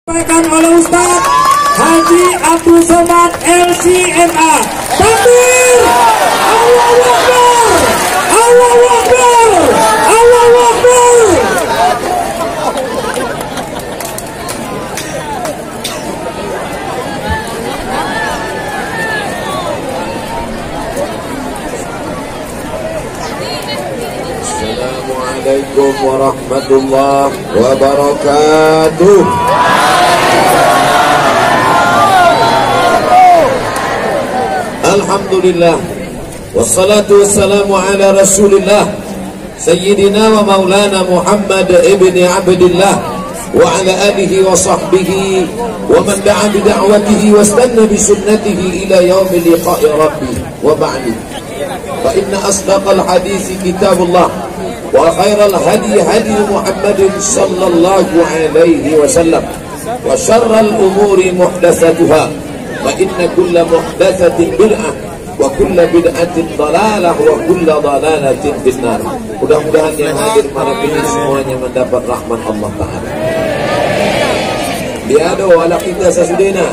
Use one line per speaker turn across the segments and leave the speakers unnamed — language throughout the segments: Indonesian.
Disampaikan oleh Ustaz Haji Abdul Somad LCMA. Takbir! Allahu Akbar! Allahu Akbar! Allahu Akbar!
Assalamualaikum warahmatullahi wabarakatuh. Alhamdulillah wassalatu wassalamu ala rasulillah sayyidina wa maulana Muhammad ibni Abdillah wa ala alihi wa sahbihi wa man da'a bi da'watihi wa istanna bi sunnatihi ila yaumil liqa'i rabbi wa ba'du. Fa inna asdaqal hadisi kitabullah wa khairal hadi hadi Muhammadin sallallahu alaihi wasallam wa syarral umuri muhdatsatuha wa inna kulla muhdatsatin bid'ah wa kulla bid'atin dhalalah wa kulla dhalalatin finnar. Mudah-mudahan yang hadir malam ini semuanya mendapat rahmat Allah Ta'ala. Diado ala kita sasudina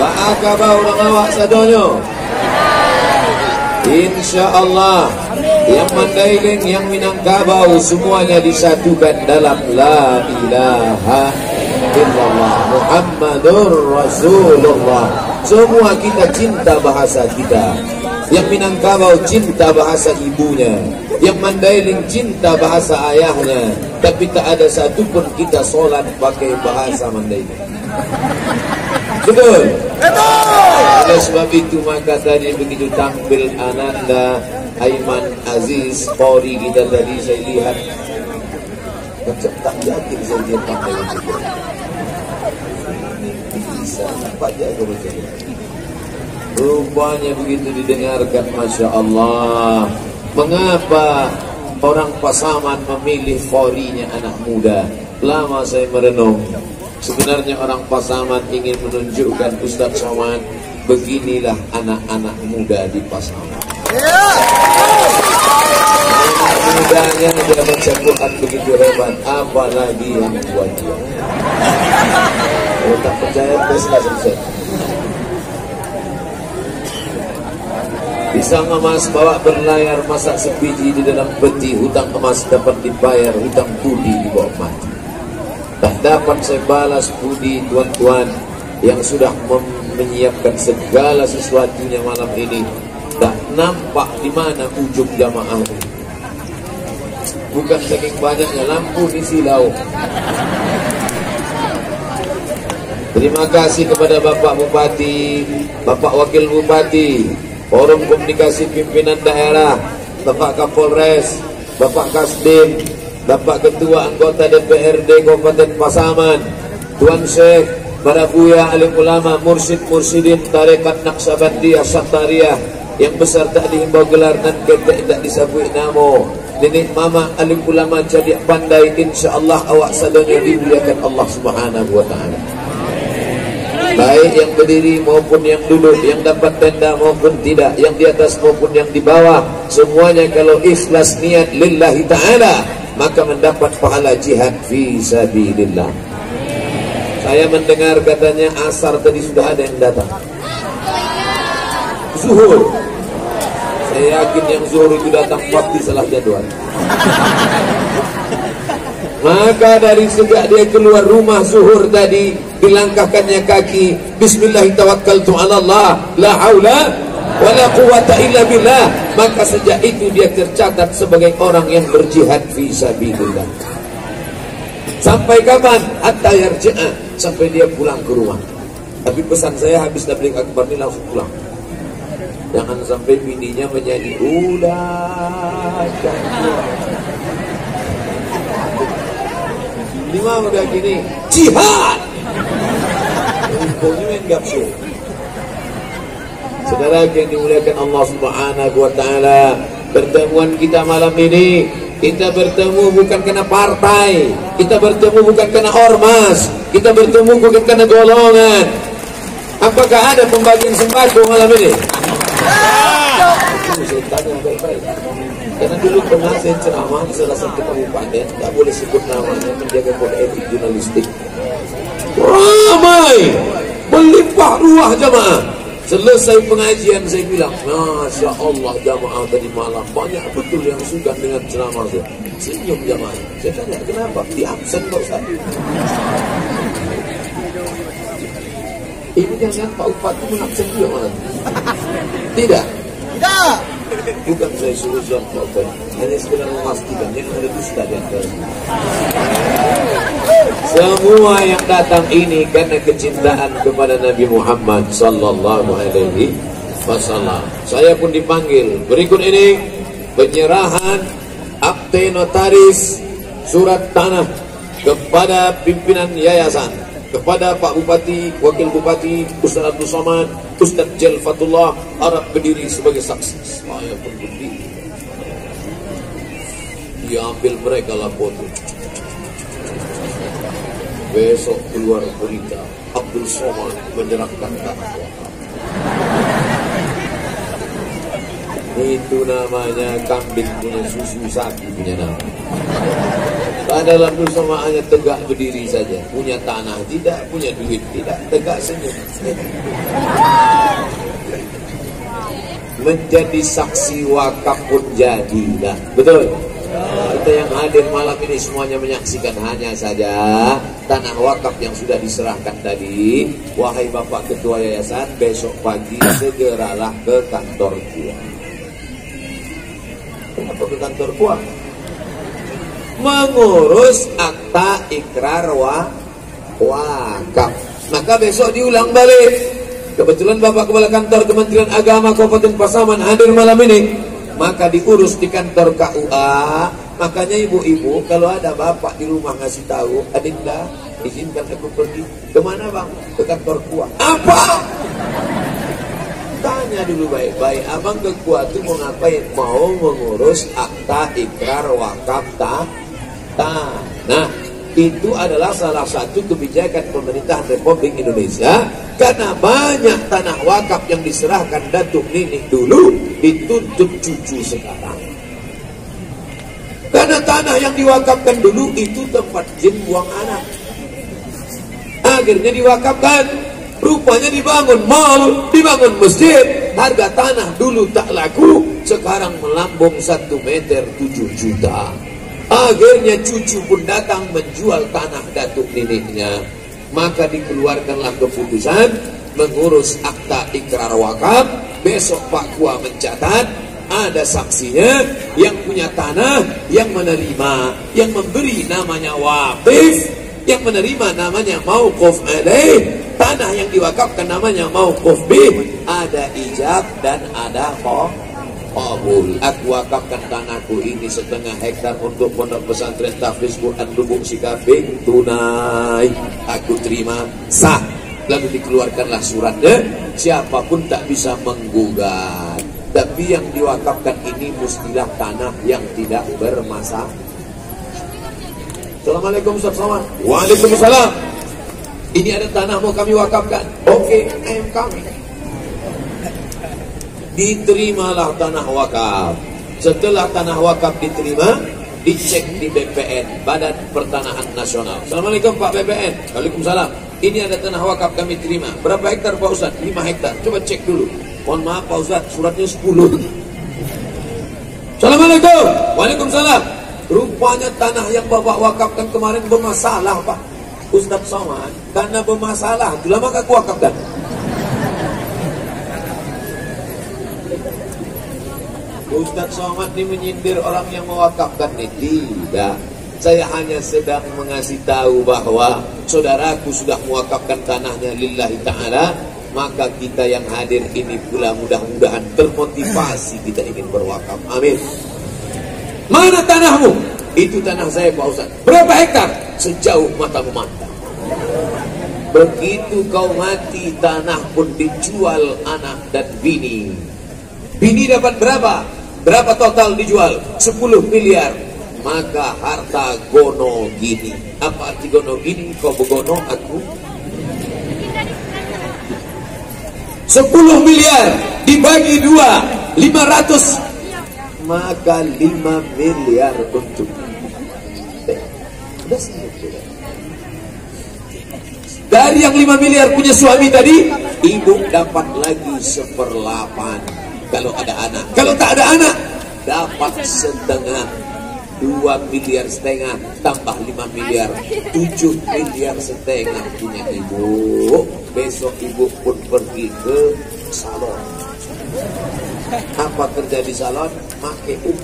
ba'akaba orang awak sadonyo. InsyaAllah yang Mandailing, yang Minangkabau semuanya disatukan dalam La ilaha illallah Muhammadur Rasulullah. Semua kita cinta bahasa kita. Yang Minangkabau cinta bahasa ibunya, yang Mandailing cinta bahasa ayahnya. Tapi tak ada satupun kita solat pakai bahasa Mandailing. Betul? Oleh sebab itu maka tadi begitu tampil Ananda Aiman Aziz Polri kita tadi, saya lihat macam tak yakin saya dia pakai macam itu. Bisa nampak je aku macam itu. Rupanya begitu didengarkan, Masya Allah. Mengapa orang Pasaman memilih Polrinya anak muda? Lama saya merenung. Sebenarnya orang Pasaman ingin menunjukkan Ustaz Somad, beginilah anak-anak muda di Pasaman. Anak mudanya dia baca Quran begitu hebat, apalagi yang buat dia. Kalau tak percaya, teslah selesai. Bisa emas bawa berlayar, masak sebiji di dalam peti. Hutang emas dapat dibayar, hutang budi dibawa mati. Tak dapat saya balas budi tuan-tuan yang sudah menyiapkan segala sesuatunya malam ini. Tak nampak di mana ujung jamaah ini. Bukan saking banyaknya lampu di silau. Terima kasih kepada Bapak Bupati, Bapak Wakil Bupati, Forum Komunikasi Pimpinan Daerah, Bapak Kapolres, Bapak Kasdim, Bapak Ketua Anggota DPRD Kabupaten Pasaman, Tuan Syekh, para buya, alim ulama, mursyid-mursyidin, tarekat Naqsabandiyah, Syahtariyah, yang besar tak dihimbau gelar dan ketek tak disabui namo. Nenek mama, alim ulama, jadi pandai, insyaAllah awak sadanya dimuliakan Allah Subhanahu wa ta'ala. Baik yang berdiri maupun yang duduk, yang dapat tenda maupun tidak, yang di atas maupun yang di bawah, semuanya kalau ikhlas niat lillahi ta'ala, maka mendapat pahala jihad fi sabilillah. Saya mendengar katanya asar tadi sudah ada yang datang. Zuhur, saya yakin yang zuhur itu datang pasti salah jadwal. Maka dari sejak dia keluar rumah zuhur tadi, dilangkahkannya kaki, Bismillahirrahmanirrahim, la haula wa la quwata illa billah. Maka sejak itu dia tercatat sebagai orang yang berjihad fi sabilillah. Sampai kapan? Hatta yarji'a, sampai dia pulang ke rumah. Tapi pesan saya habis tabligh akbar ini langsung pulang. Jangan sampai bininya menjadi udah lima udah gini jihad. Saudara yang dimuliakan Allah Subhanahu wa ta'ala, pertemuan kita malam ini, kita bertemu bukan karena partai, kita bertemu bukan karena ormas, kita bertemu bukan karena golongan. Apakah ada pembagian sembako malam ini? Saya tanya baik-baik. Karena dulu pernah saya ceramah di salah satu kabupaten, tak boleh sebut namanya, menjaga kode etik jurnalistik. Ramai, melimpah ruah jamaah. Selesai pengajian saya bilang, Masya Allah jamaah tadi malam banyak betul yang suka dengan ceramah saya. Senyum jamaah. Saya tanya kenapa? Di absen kok Ustaz. Ini jangan Pak Bupati mengabsen juga mana? Tidak.
Tidak.
Bukan saya suruh Pak Bupati, hanya sekedar memastikan yang ada dusta di antara. Semua yang datang ini karena kecintaan kepada Nabi Muhammad sallallahu alaihi wasallam. Saya pun dipanggil. Berikut ini penyerahan akte notaris surat tanah kepada pimpinan yayasan, kepada Pak Bupati, Wakil Bupati, Ustaz Abdul Somad, Ustaz Jel Fatullah, Arab berdiri sebagai saksi. Saya pun berdiri. Diambil mereka lah foto. Besok keluar berita Abdul Somad menyerahkan tanah wakaf. Itu namanya kambing punya susu, sapi punya nama. Padahal Abdul Somad hanya tegak berdiri saja, punya tanah tidak, punya duit tidak, tegak senyum. Menjadi saksi wakaf pun jadi, betul? Kita yang hadir malam ini semuanya menyaksikan hanya saja tanah wakaf yang sudah diserahkan tadi. Wahai Bapak Ketua Yayasan, besok pagi segeralah ke kantor KUA. Kenapa ke kantor KUA? Mengurus akta ikrar wakaf. Maka besok diulang balik. Kebetulan Bapak Kepala Kantor Kementerian Agama Kabupaten Pasaman hadir malam ini, maka diurus di kantor KUA. Makanya ibu-ibu kalau ada bapak di rumah ngasih tahu, Adinda izinkan aku pergi. Kemana bang? Ke kantor KUA. Apa? Tanya dulu baik-baik, abang ke KUA itu mau ngapain? Mau mengurus akta ikrar wakaf tanah. Itu adalah salah satu kebijakan pemerintahan Republik Indonesia. Karena banyak tanah wakaf yang diserahkan datuk nenek dulu dituntut cucu sekarang. Karena tanah yang diwakafkan dulu itu tempat jin buang anak. Akhirnya diwakafkan. Rupanya dibangun mal, dibangun masjid. Harga tanah dulu tak laku, sekarang melambung 1 meter 7 juta. Akhirnya cucu pun datang menjual tanah datuk neneknya. Maka dikeluarkanlah keputusan mengurus akta ikrar wakaf. Besok Pak KUA mencatat, ada saksinya yang punya tanah, yang menerima, yang memberi namanya wakif, yang menerima namanya mauquf alaih, tanah yang diwakafkan namanya mauquf bih, ada ijab dan ada qabul. Aku wakafkan tanahku ini 1/2 hektar untuk pondok pesantren tahfiz Quran Lubuk Sikaping, tunai aku terima, sah. Lalu dikeluarkanlah suratnya, siapapun tak bisa menggugat. Tapi yang diwakafkan ini mestilah tanah yang tidak bermasalah. Assalamualaikum Ustaz Somad. Waalaikumsalam. Ini ada tanah mau kami wakafkan. Oke, ayam kami. Diterimalah tanah wakaf. Setelah tanah wakaf diterima, dicek di BPN, Badan Pertanahan Nasional. Assalamualaikum Pak BPN. Waalaikumsalam. Ini ada tanah wakaf kami terima. Berapa hektar Pak Ustaz? 5 hektar. Coba cek dulu. Mohon maaf Pak Ustaz, suratnya 10. Assalamualaikum. Waalaikumsalam. Rupanya tanah yang Bapak wakafkan kemarin bermasalah Pak Ustaz Somad. Karena bermasalah, itulah maka aku wakafkan. Ustaz Somad ini menyindir orang yang mewakafkan ini. Tidak. Saya hanya sedang mengasih tahu bahwa saudaraku sudah mewakafkan tanahnya lillahi ta'ala. Maka kita yang hadir ini pula mudah-mudahan termotivasi kita ingin berwakaf. Amin. Mana tanahmu? Itu tanah saya Pak Ustaz. Berapa hektar? Sejauh mata memandang. Begitu kau mati, tanah pun dijual anak dan bini. Bini dapat berapa? Berapa total dijual? 10 miliar. Maka harta gono gini. Apa arti gono gini? Kau begono, aku 10 miliar dibagi 2, 500 maka 5 miliar untuk dari yang 5 miliar punya suami tadi, ibu dapat lagi 1/8 kalau ada anak. Kalau tak ada anak, dapat setengah. 2,5 miliar tambah 5 miliar, 7,5 miliar punya ibu. Besok ibu pun pergi ke salon. Apa kerja di salon? Make up,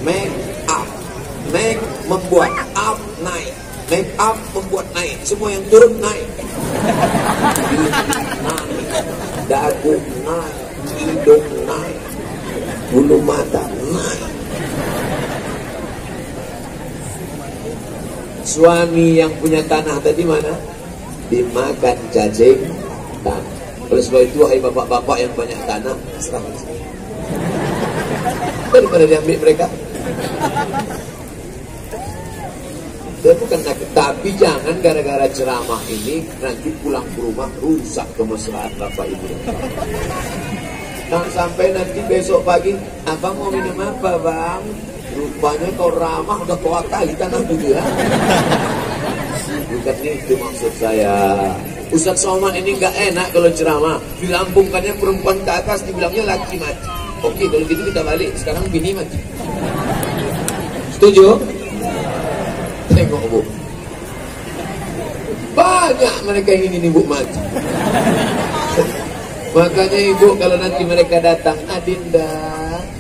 make up, make membuat up naik, make up membuat naik, semua yang turun naik, naik, dagu naik, hidung naik, bulu mata naik. Suami yang punya tanah tadi mana? Dimakan cacing tanah. Oleh sebab itu, hai bapak-bapak yang banyak tanah, serahkan saya. Daripada diambil mereka. Saya bukan sakit, tapi jangan gara-gara ceramah ini nanti pulang ke rumah rusak kemesraan bapak ibu. Jangan sampai nanti besok pagi, abang mau minum apa bang? Rupanya kau ramah udah kau kali tanah dulu ya. Bukan itu maksud saya. Ustaz Somad ini nggak enak kalau ceramah. Dilambungkannya perempuan ke atas, dibilangnya laki mati. Oke, kalau gitu kita balik. Sekarang bini mati. Setuju? Tengok bu. Banyak mereka yang ingin ibu mati. Makanya ibu kalau nanti mereka datang, Adinda,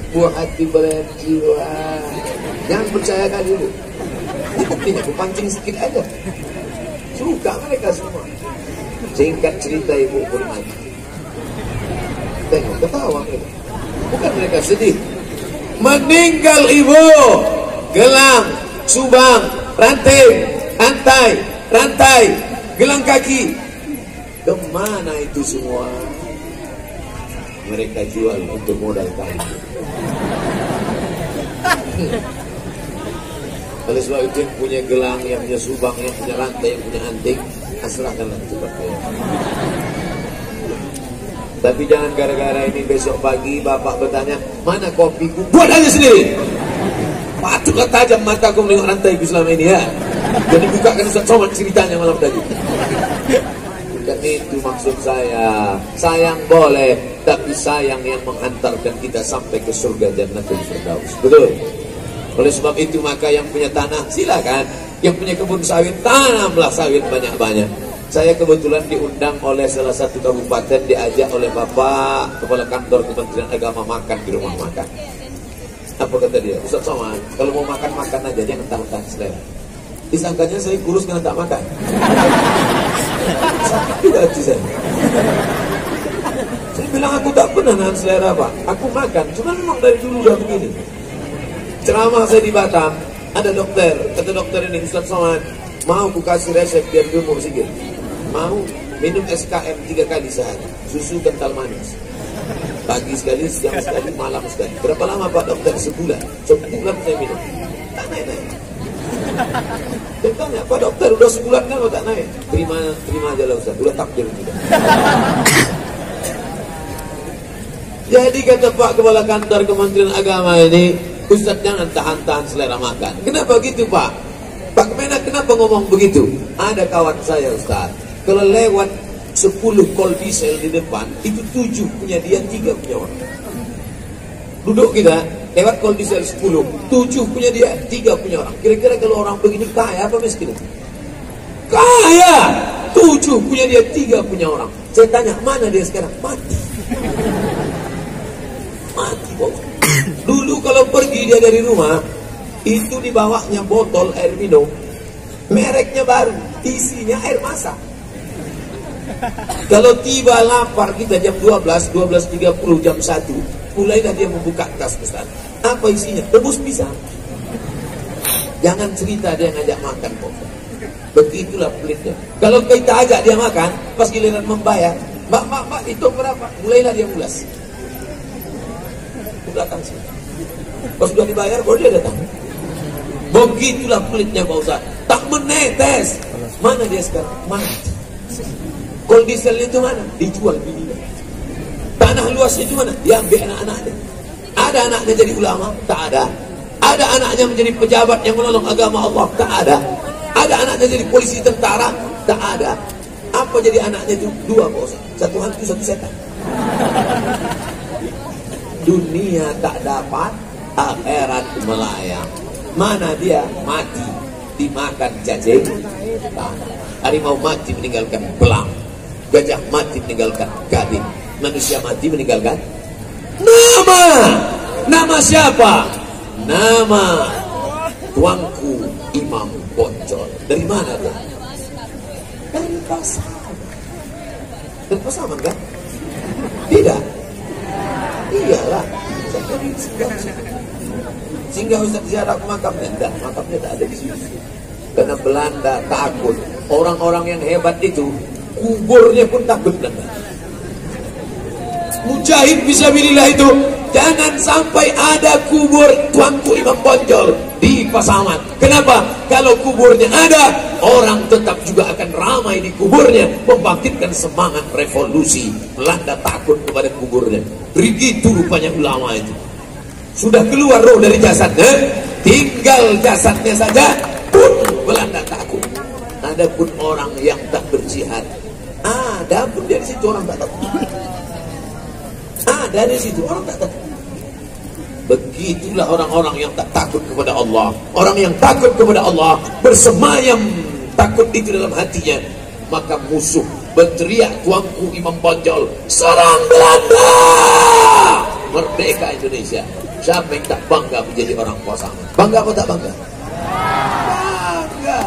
buah hati berjiwa. Jangan percaya kali ibu. Buktinya aku pancing sedikit aja. Suka mereka semua. Singkat cerita ibu pun mati. Tengok ketawa mereka. Bukan mereka sedih. Meninggal ibu. Gelang, subang, rantai, rantai, gelang kaki. Kemana itu semua? Mereka jual untuk modal kayu. Oleh sebab itu yang punya gelang, yang punya subang, yang punya rantai, yang punya anting, serahkanlah cepat ya. Tapi jangan gara-gara ini besok pagi bapak bertanya, mana kopiku? Buat aja sendiri. Patutlah tajam mataku menengok rantaiku selama ini ya. Jadi bukakan Ustaz Somad ceritanya malam tadi. Bukan itu maksud saya. Sayang boleh, tapi sayang yang menghantarkan kita sampai ke surga Jannatul Firdaus. Betul? Oleh sebab itu maka yang punya tanah silakan, yang punya kebun sawit tanamlah sawit banyak-banyak. Saya kebetulan diundang oleh salah satu kabupaten, diajak oleh Bapak Kepala Kantor Kementerian Agama makan di rumah makan. Apa kata dia? Ustaz Somad, kalau mau makan aja, jangan tahan selera. Disangkanya saya kurus karena tak makan. Sakit juga hati saya. Saya bilang aku tak pernah nahan selera Pak. Aku makan, cuma memang dari dulu udah begini. Ceramah saya di Batam, ada dokter, kata dokter ini, Ustaz Somad, mau aku kasih resep biar gemuk sikit. Mau minum SKM 3 kali sehari, susu kental manis. Pagi sekali, siang sekali, malam sekali. Berapa lama Pak dokter? Sebulan. Sebulan saya minum. Tak naik-naik. Saya tanya, Pak dokter udah sebulan kan tak naik? Terima aja lah Ustaz, udah takdir juga. Jadi kata Pak Kepala Kantor Kementerian Agama ini, Ustaz jangan tahan-tahan selera makan. Kenapa gitu Pak? Pak Kemenak kenapa ngomong begitu? Ada kawan saya Ustaz, kalau lewat 10 kol diesel di depan, itu 7 punya dia, 3 punya orang. Duduk kita, lewat kol diesel 10, 7 punya dia, 3 punya orang. Kira-kira kalau orang begini kaya apa miskin? Kaya! 7 punya dia, 3 punya orang. Saya tanya, mana dia sekarang? Mati. Mati bos. Dulu kalau pergi dia dari rumah, itu dibawanya botol air minum, mereknya baru, isinya air masak. Kalau tiba lapar kita jam 12, 12.30, jam 1, mulailah dia membuka tas besar. Apa isinya? Rebus pisang. Jangan cerita dia ngajak makan kok. Begitulah pelitnya. Kalau kita ajak dia makan, pas giliran membayar, Mbak, itu berapa? Mulailah dia ulas. Ke belakang sini. Pas sudah dibayar, baru dia datang. Begitulah pelitnya Pak Ustaz. Tak menetes. Mana dia sekarang? Mati. Kol dieselnya itu mana? Dijual bininya. Tanah luasnya itu mana? Diambil anak-anaknya. Ada anaknya jadi ulama? Tak ada. Ada anaknya menjadi pejabat yang menolong agama Allah? Tak ada. Ada anaknya jadi polisi tentara? Tak ada. Apa jadi anaknya itu? Dua, Pak Ustaz. Satu hantu, satu setan. Dunia tak dapat, akhirat melayang. Mana dia? Mati, dimakan cacing. Harimau mati meninggalkan belang, gajah mati meninggalkan gading, manusia mati meninggalkan nama. Nama siapa? Nama tuanku Imam Bonjol. Dari mana dia? Dari Pasaman. Dari Pasaman kan? Tidak. Iyalah. Sehingga Ustaz ziarah ke makamnya. Tidak, makamnya tak ada di sini. Karena Belanda takut. Orang-orang yang hebat itu, kuburnya pun takut Belanda. Mujahid fisabilillah itu, jangan sampai ada kubur tuanku Imam Bonjol di Pasaman. Kenapa? Kalau kuburnya ada, orang tetap juga akan ramai di kuburnya, membangkitkan semangat revolusi. Belanda takut kepada kuburnya. Begitu rupanya ulama itu. Sudah keluar roh dari jasadnya, tinggal jasadnya saja pun Belanda takut. Adapun orang yang tak berjihad, ada pun dari situ orang tak takut. Ada di situ orang tak takut. Begitulah orang-orang yang tak takut kepada Allah. Orang yang takut kepada Allah, bersemayam takut itu dalam hatinya, maka musuh berteriak tuanku Imam Bonjol, serang Belanda, merdeka Indonesia. Siapa yang tak bangga menjadi orang Pasaman? Bangga apa tak bangga? Bangga.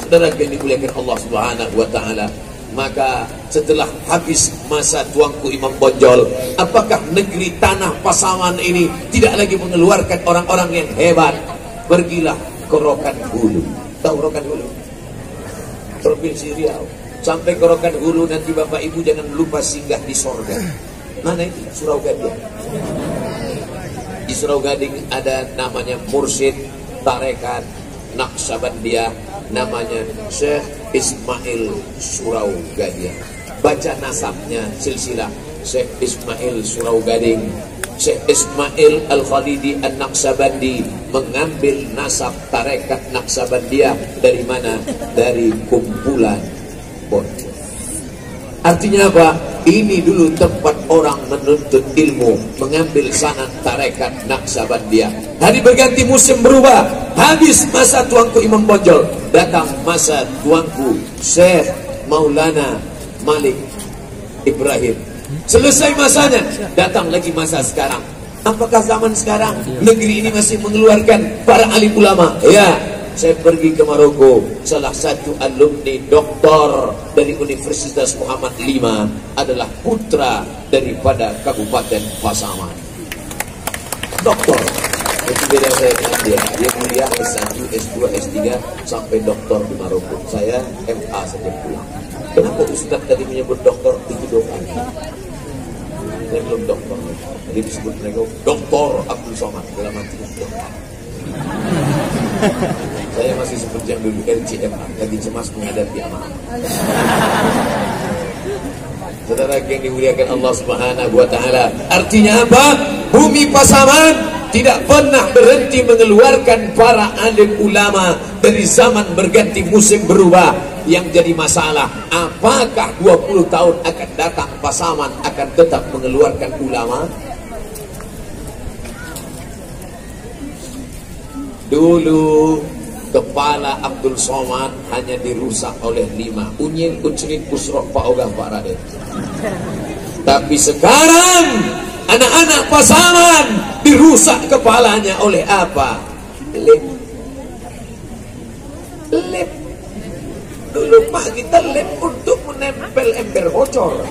Saudara yang dimuliakan Allah Subhanahu wa taala, maka setelah habis masa tuanku Imam Bonjol, apakah negeri tanah Pasaman ini tidak lagi mengeluarkan orang-orang yang hebat? Pergilah ke Rokan Hulu. Tahu Rokan Hulu? Provinsi Riau. Sampai ke Rokan Hulu, nanti Bapak Ibu jangan lupa singgah di sorga. Mana itu? Surau Gading. Di Surau Gading ada namanya Mursyid Tarekat Naqsabandiyah, namanya Syekh Ismail Surau Gading. Baca nasabnya silsilah Syekh Ismail Surau Gading. Syekh Ismail Al-Khalidi An-Naqsabandi mengambil nasab Tarekat Naqsabandiyah dari mana? Dari kumpulan Bonjol. Artinya apa? Ini dulu tempat orang menuntut ilmu, mengambil sanad Tarekat Naqsabandiyah. Hari berganti, musim berubah. Habis masa tuanku Imam Bonjol, datang masa tuanku Syekh Maulana Malik Ibrahim. Selesai masanya, datang lagi masa sekarang. Apakah zaman sekarang negeri ini masih mengeluarkan para alim ulama? Ya. Saya pergi ke Maroko, salah satu alumni doktor dari Universitas Muhammad V adalah putra daripada Kabupaten Pasaman. Doktor. Itu beda saya dengan dia. Dia kuliah S1, S2, S3 sampai doktor di Maroko. Saya MA saja pulang. Kenapa Ustaz tadi menyebut doktor? Itu doa. Saya belum doktor. Jadi disebut mereka Doktor Abdul Somad dalam arti doktor. Saya masih sebut yang dulu RCMA, lagi cemas menghadapi amanah. Saudara yang dimuliakan Allah Subhanahu wa taala, artinya apa? Bumi Pasaman tidak pernah berhenti mengeluarkan para alim ulama. Dari zaman berganti, musim berubah. Yang jadi masalah, apakah 20 tahun akan datang Pasaman akan tetap mengeluarkan ulama? Dulu kepala Abdul Somad hanya dirusak oleh 5. Unyil, Ucrit, Usrok, Pak Ogah, Pak Raden. Tapi sekarang anak-anak Pasaman dirusak kepalanya oleh apa? Lem. Lem. Dulu Pak kita lem untuk menempel ember bocor.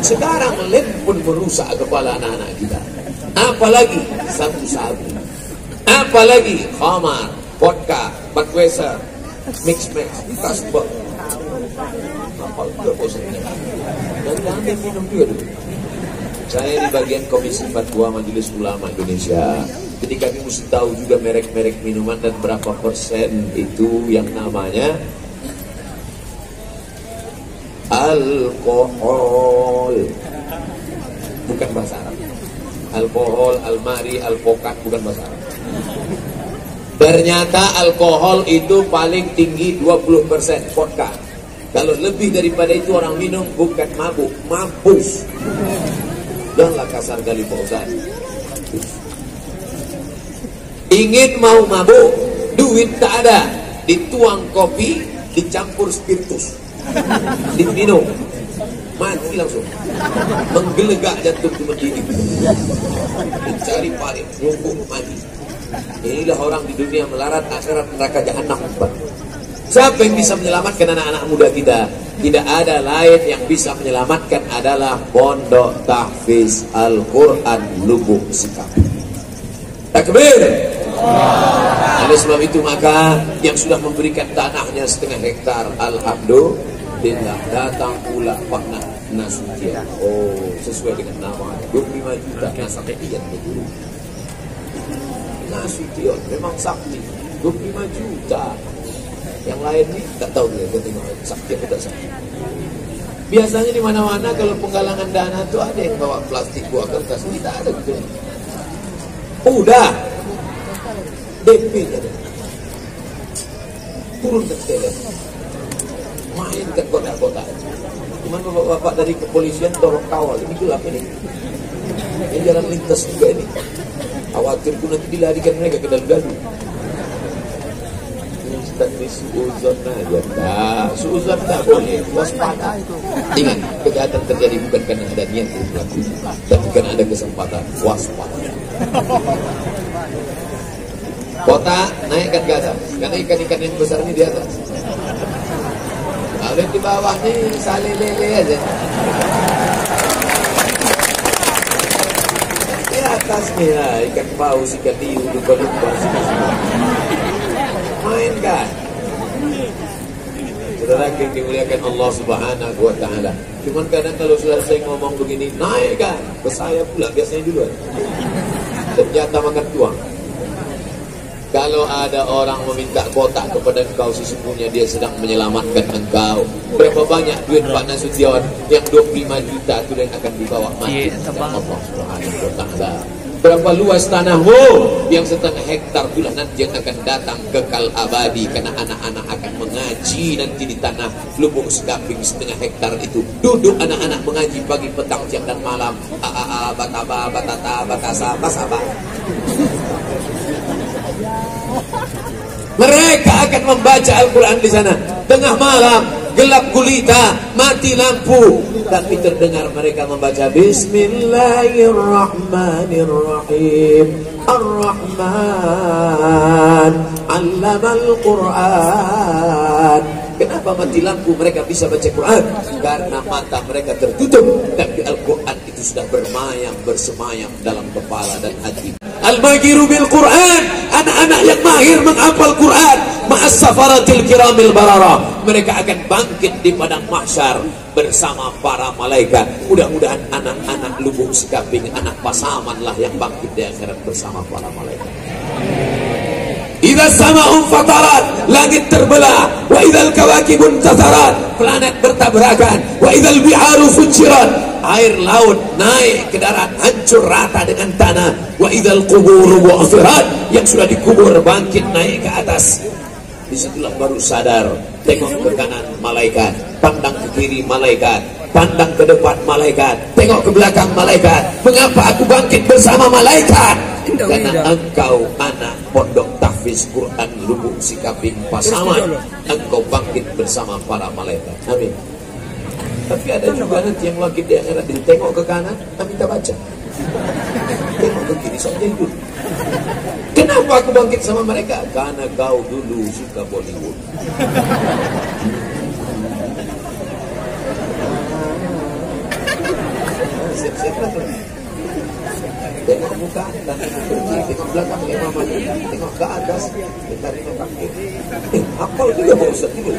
Sekarang lem pun merusak kepala anak-anak kita. Apalagi sabu-sabu. Apalagi khamar, vodka, Budweiser, mix-mix, kasbah. Apa juga bosannya? Dan kami minum juga dulu. Saya di bagian Komisi Fatwa Majelis Ulama Indonesia. Jadi kami mesti tahu juga merek-merek minuman dan berapa persen itu yang namanya alkohol. Bukan bahasa Arab. alkohol, almari, alpokat bukan bahasa Arab. Ternyata alkohol itu paling tinggi 20% vodka. Kalau lebih daripada itu orang minum bukan mabuk, mampus. Janganlah kasar kali Pak Ustaz. Ingin mau mabuk, duit tak ada, dituang kopi, dicampur spiritus, diminum, mati langsung, menggelegak jantung cuma gini, dicari paling lumpuh mati. Inilah orang di dunia melarat akhirat neraka jahanam. Siapa yang bisa menyelamatkan anak-anak muda kita? Tidak ada lain yang bisa menyelamatkan adalah pondok tahfiz Al-Quran Lubuk Sikapi. Takbir. Oleh sebab itu maka yang sudah memberikan tanahnya 1/2 hektar, alhamdulillah, datang pula Pak Nasution. Oh, sesuai dengan nama 25 juta Nasution betul. Nasution memang sakti 25 juta. Yang lain nih tak tahu dia tengok sakti atau tak sakti. Biasanya di mana-mana kalau penggalangan dana tuh ada yang bawa plastik, bawa kertas, ini tak ada gitu. Udah DP ada. Turun ke jalan, main ke kota-kota. Cuman bapak-bapak dari kepolisian tolong kawal. Ini gelap ini. Ini jalan lintas juga ini. Khawatirku nanti dilarikan mereka ke dalam gaduh. Tapi suuzon aja. Nah, suuzon tak boleh. Waspada. Ingat, kejahatan terjadi bukan karena ada niat untuk melakukan, tapi karena ada kesempatan. Waspada. Kota naikkan ke atas, karena ikan-ikan yang besar ini di atas. Kalau di bawah nih salelele aja. Di atas nih lah, ikan paus, ikan hiu, lumba-lumba. Mainkan. Saudara yang dimuliakan Allah Subhanahu wa Ta'ala. Cuman kadang kalau sudah saya ngomong begini, naikkan ke saya pula biasanya duluan. Senjata makan tuang. Kalau ada orang meminta kotak kepada engkau, sesungguhnya dia sedang menyelamatkan engkau. Berapa banyak duit Pak Nasution yang 25 juta itu yang akan dibawa mati Allah Subhanahu wa Ta'ala. Berapa luas tanahmu yang 1/2 hektar itulah nanti yang akan datang kekal abadi, karena anak-anak akan mengaji nanti di tanah Lubuk Sikapi 1/2 hektar itu. Duduk anak-anak mengaji pagi, petang, siang dan malam. Bataba, batata, batasa, basaba. Mereka akan membaca Al-Quran di sana. Tengah malam, gelap gulita, mati lampu, tapi terdengar mereka membaca Bismillahirrahmanirrahim. Ar-Rahman 'allamal Quran. Kenapa mati lampu mereka bisa baca Quran? Karena mata mereka tertutup, tapi Al-Quran itu sudah bersemayam dalam kepala dan hati. Al-Magiru bil Quran, anak-anak yang mahir menghafal Quran, ma'as safaratil kiramil barara. Mereka akan bangkit di padang mahsyar bersama para malaikat. Mudah-mudahan anak-anak Lubuk Sikapi, anak Pasaman lah yang bangkit di akhirat bersama para malaikat. Idza sama'un fatarat, langit terbelah. Wa idzal kawakibun tasarat, planet bertabrakan. Wa idzal biharu fujirat, air laut naik ke darat, hancur rata dengan tanah. Wa idzal quburu bu'thirat, yang sudah dikubur bangkit naik ke atas. Disitulah baru sadar, tengok ke kanan malaikat, pandang ke kiri malaikat, pandang ke depan malaikat, tengok ke belakang malaikat. Mengapa aku bangkit bersama malaikat? Karena engkau anak pondok tahfiz Quran Lubuk Sikapi Pasaman, engkau bangkit bersama para malaikat. Amin. Tapi ada juga nanti yang bangkit di akhirat, tengok ke kanan, tapi tak baca. Tengok ke kiri, saja hidup. Kenapa aku bangkit sama mereka? Karena kau dulu suka Bollywood. Siap-siap lah. Tengok muka, tengok belakang, tengok ke atas, kita tengok kaki. Hafal juga Pak Ustaz itu.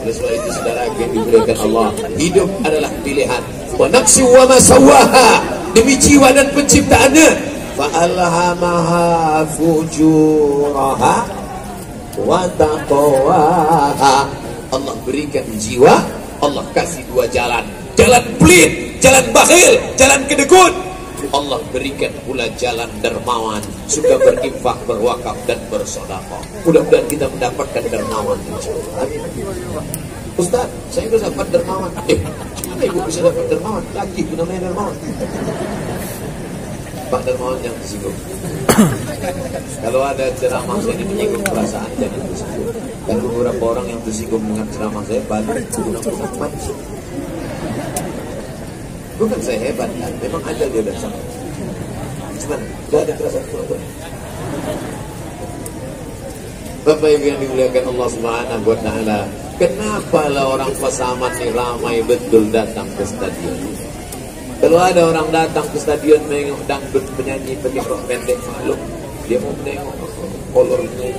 Oleh sebab itu saudara yang dimuliakan Allah, hidup adalah pilihan. Wa nafsi wa ma sawwaha, demi jiwa dan penciptaannya. Fa alhamaha fujuraha wa taqwaha. Allah berikan jiwa, Allah kasih dua jalan. Jalan pelit, jalan bakhil, jalan kedekut. Allah berikan pula jalan dermawan, suka berinfak, berwakaf dan bersedekah. Mudah-mudahan kita mendapatkan dermawan. Amin. Ustaz, saya bisa dapat dermawan. Gimana ibu bisa dapat dermawan? Lagi itu namanya dermawan. Pak dermawan yang tersinggung. Kalau ada ceramah saya ini menyinggung perasaan, jangan tersinggung. Dan beberapa orang yang tersinggung dengan ceramah saya balik undang-undang mati. Bukan saya hebat kan, memang aja dia udah sama. Cuman gak ada perasaan pura-pura. Bapak Ibu yang dimuliakan Allah Subhanahu wa Ta'ala, kenapa lah orang Pasaman ini ramai betul datang ke stadion? Kalau ada orang datang ke stadion menengok dangdut penyanyi pakai rok pendek, maklum dia mau menengok kolornya.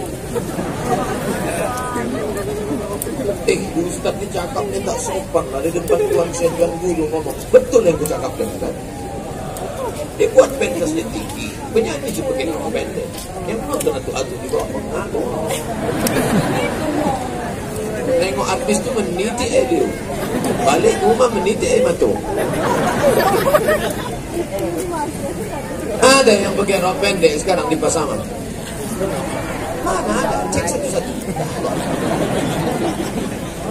Ustaz ni cakapnya tak sopan lah di depan tuan senior guru ngomong. Betul yang aku cakapkan Ustaz. Dia buat pentasnya tinggi, penyanyi cuma pakai rok pendek. Yang nonton atu-atu di bawah pengaku. Tengok artis tu meniti dia. Balik rumah meniti matu. Ada yang pakai rok pendek sekarang di Pasaman. Mana ada? Cek satu-satu.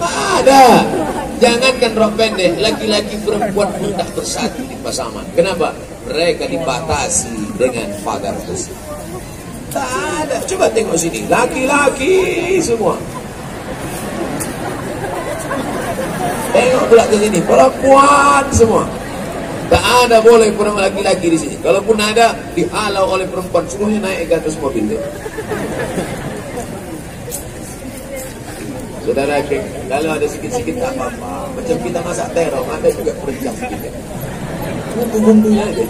Ada. Jangankan rok pendek, laki-laki perempuan pun tak bersatu di Pasaman. Kenapa? Mereka dibatasi dengan pagar besi. Tak ada. Coba tengok sini, laki-laki semua. Tengok pula ke sini, perempuan semua. Tak ada boleh perempuan laki-laki di sini. Kalaupun ada, dihalau oleh perempuan, seluruhnya naik ke atas mobil dia. Saudara, kalau ada sikit-sikit tak apa-apa. Macam kita masak terong, ada juga perjam sedikit. Bumbu-bumbunya aja.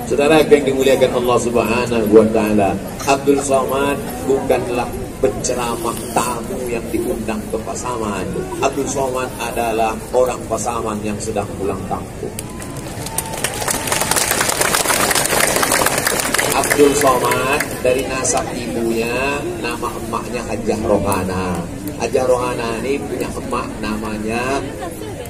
Saudara yang dimuliakan Allah Subhanahu wa Ta'ala, Abdul Somad bukanlah penceramah tamu yang diundang ke Pasaman. Abdul Somad adalah orang Pasaman yang sedang pulang kampung. Abdul Somad dari nasab ibunya, nama emaknya Hajah Rohana. Hajah Rohana ini punya emak namanya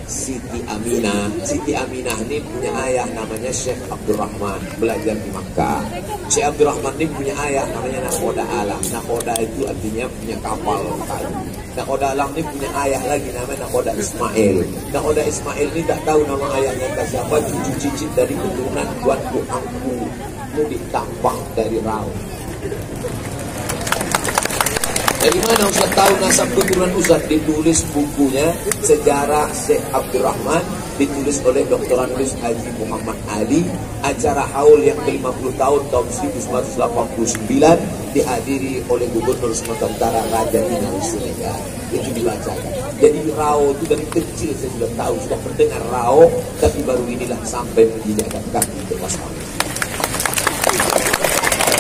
Siti Aminah. Siti Aminah ini punya ayah namanya Syekh Abdurrahman, belajar di Makkah. Syekh Abdurrahman ini punya ayah namanya Nakoda Alam. Nakoda itu artinya punya kapal kayu. Nakoda Alam ini punya ayah lagi namanya Nakoda Ismail. Nakoda Ismail ini tak tahu nama ayahnya siapa, cucu cicit dari keturunan Tuanku Angku Mudik Tampang dari Rau. Dari mana Ustaz tahu nasab keturunan Ustaz? Ditulis bukunya Sejarah Syekh Abdurrahman, ditulis oleh Dr. Anus Haji Muhammad Ali. Acara haul yang ke-50 tahun 1989 dihadiri oleh Gubernur Sumatera Utara Raja Inal Siregar. Itu dibacakan. Jadi Rao itu dari kecil saya sudah tahu, sudah mendengar Rao, tapi baru inilah sampai menginjakkan kaki ke Pasaman.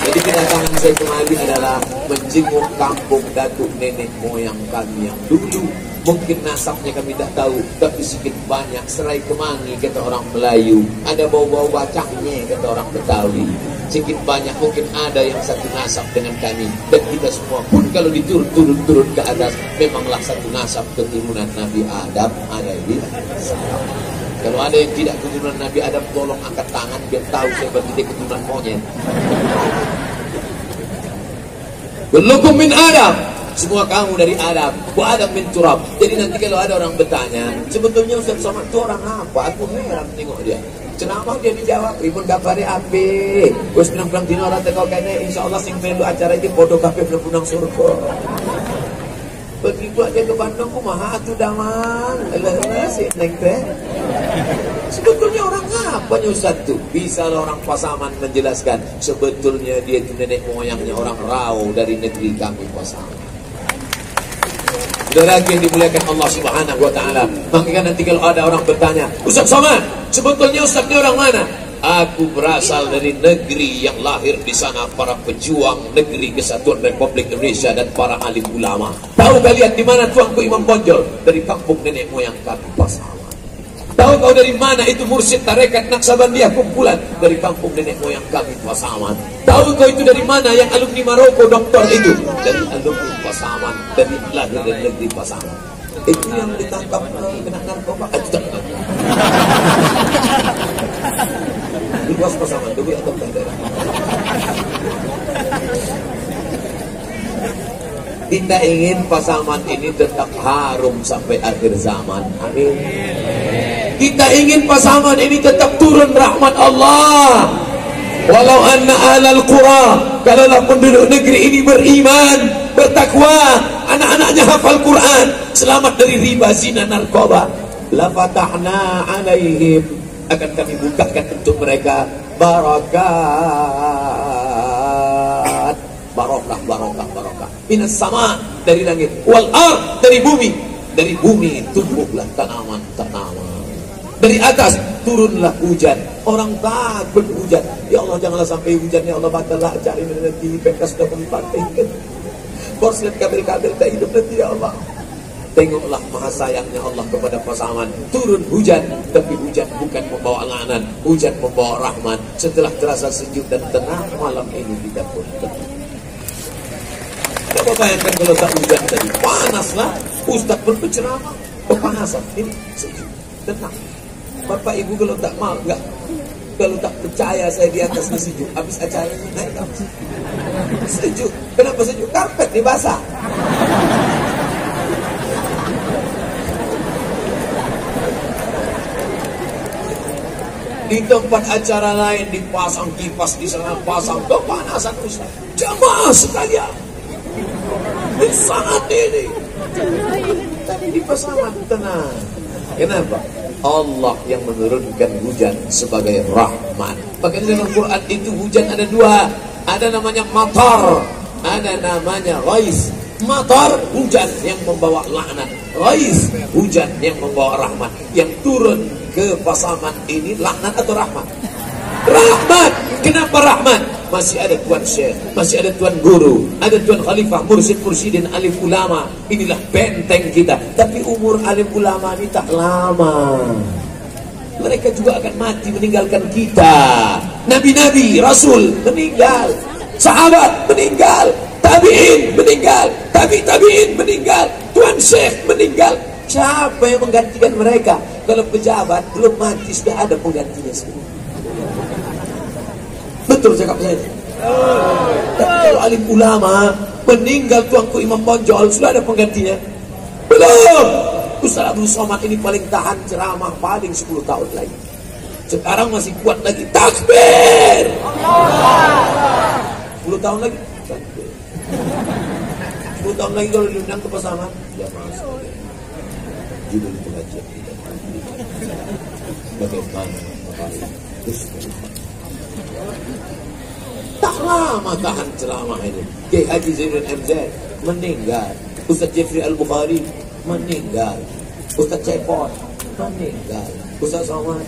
Jadi kedatangan saya kemari adalah menjenguk kampung datuk nenek moyang kami yang dulu. Mungkin nasabnya kami tak tahu, tapi sedikit banyak serai kemangi kata orang Melayu. Ada bau-bau bacangnya kata orang Betawi. Sedikit banyak mungkin ada yang satu nasab dengan kami. Dan kita semua pun kalau diturun ke atas, memanglah satu nasab keturunan Nabi Adam ada di salam. Kalau ada yang tidak keturunan Nabi Adam, tolong angkat tangan biar tahu seperti dia keturunan monyet. Kullukum min Adam, semua kamu dari Adam. Wa Adam min turab. Jadi nanti kalau ada orang bertanya, sebetulnya Ustaz Somad itu orang apa? Aku heran tengok dia. Ceramah dia dijawab, ribun kapare ape. Wis bilang-bilang dino ora teko kene, insyaallah sing melu acara iki padha kabeh mlebu nang surga. Begitu aja ke Bandung, kumaha atuh damang. Elah sih neng teh. Sebetulnya orang apa Ustaz tuh? Bisa orang Pasaman menjelaskan. Sebetulnya dia itu nenek moyangnya orang Rau dari negeri kami Pasaman. Saudara yang dimuliakan Allah Subhanahu wa Ta'ala, maka nanti kalau ada orang bertanya, Ustaz Somad, sebetulnya Ustaz ini orang mana? Aku berasal dari negeri yang lahir di sana para pejuang negeri Kesatuan Republik Indonesia dan para alim ulama. Tahu kalian di mana tuanku Imam Bonjol? Dari kampung nenek moyang kami Pasaman. Tahu kau dari mana itu mursyid tarekat Naksabandiah kumpulan? Dari kampung nenek moyang kami Pasaman. Tahu kau itu dari mana yang alumni Maroko doktor itu? Dari alumni Pasaman, dari lahir dari negeri Pasaman. Itu yang ditangkap kena narkoba. bos pasangan dulu atau daerah. Kita ingin pasangan ini tetap harum sampai akhir zaman. Amin. Kita ingin pasangan ini tetap turun rahmat Allah. Walau anna ahlal qura, kalaulah penduduk negeri ini beriman, bertakwa, anak-anaknya hafal Quran, selamat dari riba, zina, narkoba, la fatahna alaihim, akan kami bukakan untuk mereka barakat, barokah minas sama, dari langit, wal ard, dari bumi tumbuhlah tanaman, dari atas turunlah hujan. Orang takut hujan. Ya Allah, janganlah sampai hujan. Ya Allah, batallah cari nanti bekas dah berpakai. Borslet kabel-kabel tak hidup nanti. Ya Allah, tengoklah maha sayangnya Allah kepada pasangan. Turun hujan, tapi hujan bukan membawa laknat, hujan membawa rahmat. Setelah terasa sejuk dan tenang, malam ini kita pun tenang. Coba bayangkan kalau tak hujan tadi, panaslah. Ustaz pun berceramah, kepanasan. Ini sejuk, tenang. Bapak Ibu kalau tak mau, kalau tak percaya saya di atas sejuk, habis acaranya naik apa? Sejuk. Kenapa sejuk? Karpet dibasah. Di tempat acara lain dipasang kipas, di sana pasang, kepanasan Ustaz. Jamaah sekalian, di saat ini tadi di pasangan tenang. Kenapa? Allah yang menurunkan hujan sebagai rahmat. Makanya dalam Quran itu hujan ada dua. Ada namanya matar, ada namanya ghais. Matar, hujan yang membawa laknat. Ghais, hujan yang membawa rahmat. Yang turun ke pasangan ini laknat atau rahmat? Rahmat. Kenapa rahmat? Masih ada tuan syekh, masih ada tuan guru, ada tuan khalifah, mursyid-mursyidin, alim ulama. Inilah benteng kita. Tapi umur alim ulama ini tak lama. Mereka juga akan mati, meninggalkan kita. Nabi-nabi, rasul meninggal, sahabat meninggal, tabi'in meninggal, tabi'in meninggal, tuan syekh meninggal. Siapa yang menggantikan mereka? Kalau pejabat belum mati sudah ada penggantinya semua. Betul cakap saya. Kalau alim ulama meninggal, tuanku Imam Bonjol, sudah ada penggantinya? Belum. Ustaz Abdul Somad ini paling tahan ceramah paling 10 tahun lagi. Sekarang masih kuat lagi. Takbir. 10 tahun lagi. Takbir. 10 tahun lagi kalau diundang ke pasangan, ya masuk. Judul pengajian kita. Bagaimana tak lama tahan ceramah ini. Kiai Haji Zainuddin MZ meninggal, Ustaz Jeffrey Al-Bukhari meninggal, Ustaz Cepot meninggal, Ustaz Somad.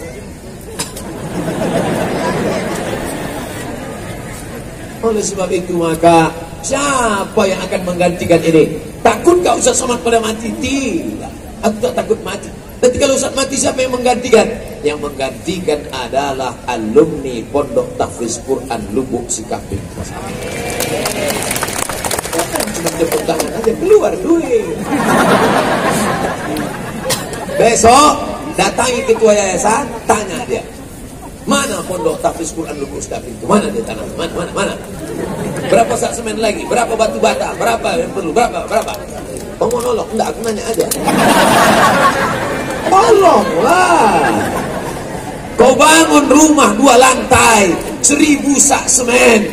Oleh sebab itu maka siapa yang akan menggantikan ini? Takut gak Ustaz Somad pada mati? Tidak. Aku tak takut mati. Nanti kalau Ustaz mati, siapa yang menggantikan? Yang menggantikan adalah alumni Pondok Tahfiz Quran Lubuk Sikaping. Cuma tepuk tangan aja, keluar duit. Besok datangi ketua yayasan, tanya dia, mana Pondok Tahfiz Quran Lubuk Sikaping itu? Mana dia tanam? Mana? Berapa sak semen lagi? Berapa batu bata? Berapa yang perlu? Berapa? Oh, mau nolong? Enggak, aku nanya aja. Tolonglah. Kau bangun rumah 2 lantai, 1000 sak semen.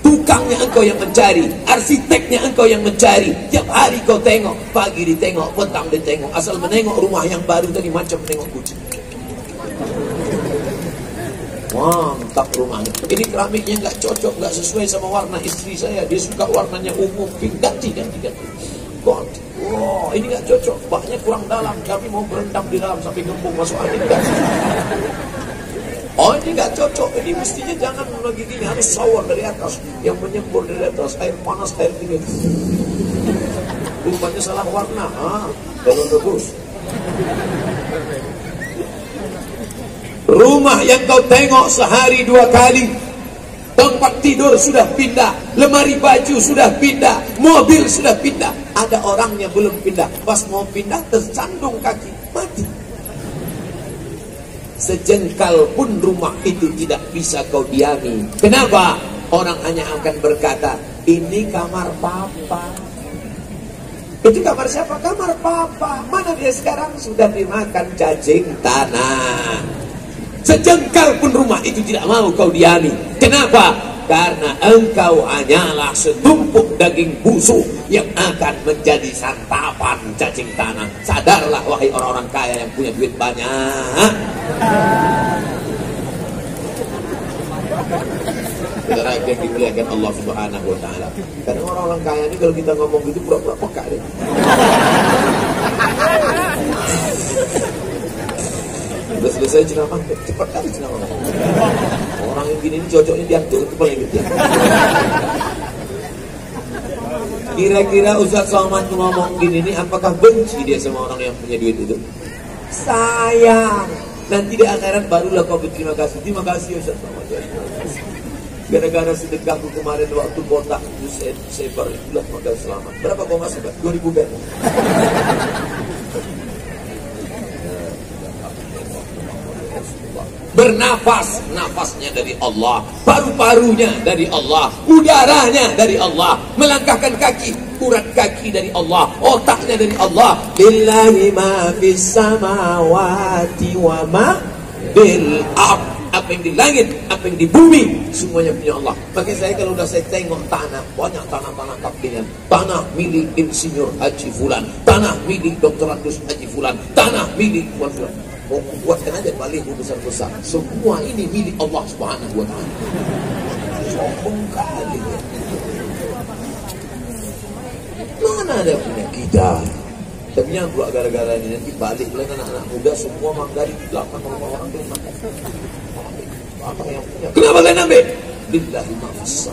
Tukangnya engkau yang mencari, arsiteknya engkau yang mencari. Tiap hari kau tengok, pagi ditengok, petang ditengok. Asal menengok rumah yang baru tadi macam menengok kucing. Mantap rumahnya. Ini keramiknya nggak cocok, nggak sesuai sama warna istri saya. Dia suka warnanya ungu, pink, ganti. Wow, ini nggak cocok, baknya kurang dalam. Kami mau berendam di dalam sampai gembung masuk angin. Oh, ini nggak cocok. Ini mestinya jangan lagi gini, harus shower dari atas, yang menyembur dari atas, air panas, air dingin. Rupanya salah warna. Belum bagus. Rumah yang kau tengok sehari 2 kali, tempat tidur sudah pindah, lemari baju sudah pindah, mobil sudah pindah. Ada orangnya belum pindah. Pas mau pindah tersandung kaki, mati. sejengkal pun rumah itu tidak bisa kau diami. Kenapa? Orang hanya akan berkata, ini kamar papa. Itu kamar siapa? Kamar papa. Mana dia sekarang? Sudah dimakan cacing tanah. Sejengkal pun rumah itu tidak mau kau diami. Kenapa? Karena engkau hanyalah setumpuk daging busuk yang akan menjadi santapan cacing tanah. Sadarlah wahai orang-orang kaya yang punya duit banyak. Saudara yang dimuliakan Allah Subhanahu wa taala. Karena orang-orang kaya ini kalau kita ngomong gitu pura-pura peka deh. Udah selesai ceramah, cepat kali ceramah. Orang yang gini ini cocoknya diatur itu paling gitu. Kira-kira Ustaz Somad ngomong gini nih, apakah benci dia sama orang yang punya duit itu? Sayang. Nanti di akhirat barulah kau berterima kasih. Terima kasih Ustaz Somad. Gara-gara sedekahku kemarin waktu botak itu sebar itulah maka selamat. Berapa kau masuk? 2000 ben. Bernafas, nafasnya dari Allah, paru-parunya dari Allah, udaranya dari Allah, melangkahkan kaki, urat kaki dari Allah, otaknya dari Allah. Lillahi ma fis samawati wa ma bil ardh. Apa yang di langit, apa yang di bumi, semuanya punya Allah. Makanya saya kalau udah saya tengok tanah, banyak tanah-tanah kaplingan, tanah milik Insinyur Haji Fulan, tanah milik Dr. Agus Haji Fulan, tanah milik Tuan Fulan. Mau buatkan aja baliho besar-besar. Semua ini milik Allah Subhanahu wa taala. Sombong kali ya. Mana ada punya kita? Tapi yang pula gara-gara ini nanti balik lagi anak-anak muda semua manggali di belakang orang-orang yang makan. Apa yang punya? Kenapa kalian ambil? Billahi ma'afis.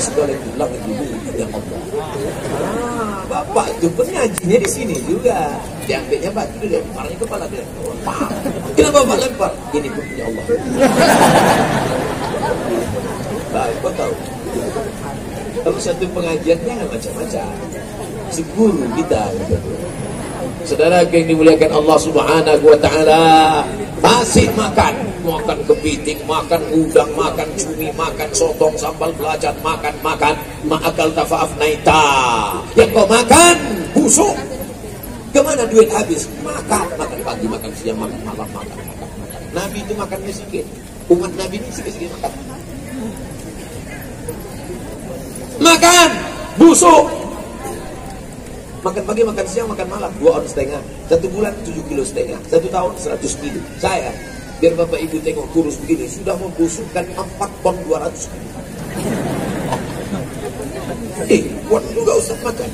Segala yang bilang itu yang Allah. Bapak itu penyajinya di sini juga. Diambilnya batu dia, marahnya kepala dia. Kenapa Bapak lempar? Ini pun punya Allah. Baik, kau tahu. Kalau satu pengajiannya macam-macam. Si guru kita gitu. Saudara yang dimuliakan Allah Subhanahu wa taala, masih makan kepiting, makan udang, makan cumi, makan sotong, sambal belacan, makan ma'akal tafa'af naita. Yang kau makan busuk. Kemana duit habis? Makan pagi, makan siang, makan malam, makan. Nabi itu makannya sedikit. Umat Nabi ini sedikit makan. Makan busuk. Makan pagi, makan siang, makan malam 2 ons setengah. 1 bulan 7,5 kilo. 1 tahun 100 kilo. Saya, biar Bapak Ibu tengok kurus begini, sudah membusukkan 4 ton 200 kilo. Buat juga Ustaz makan.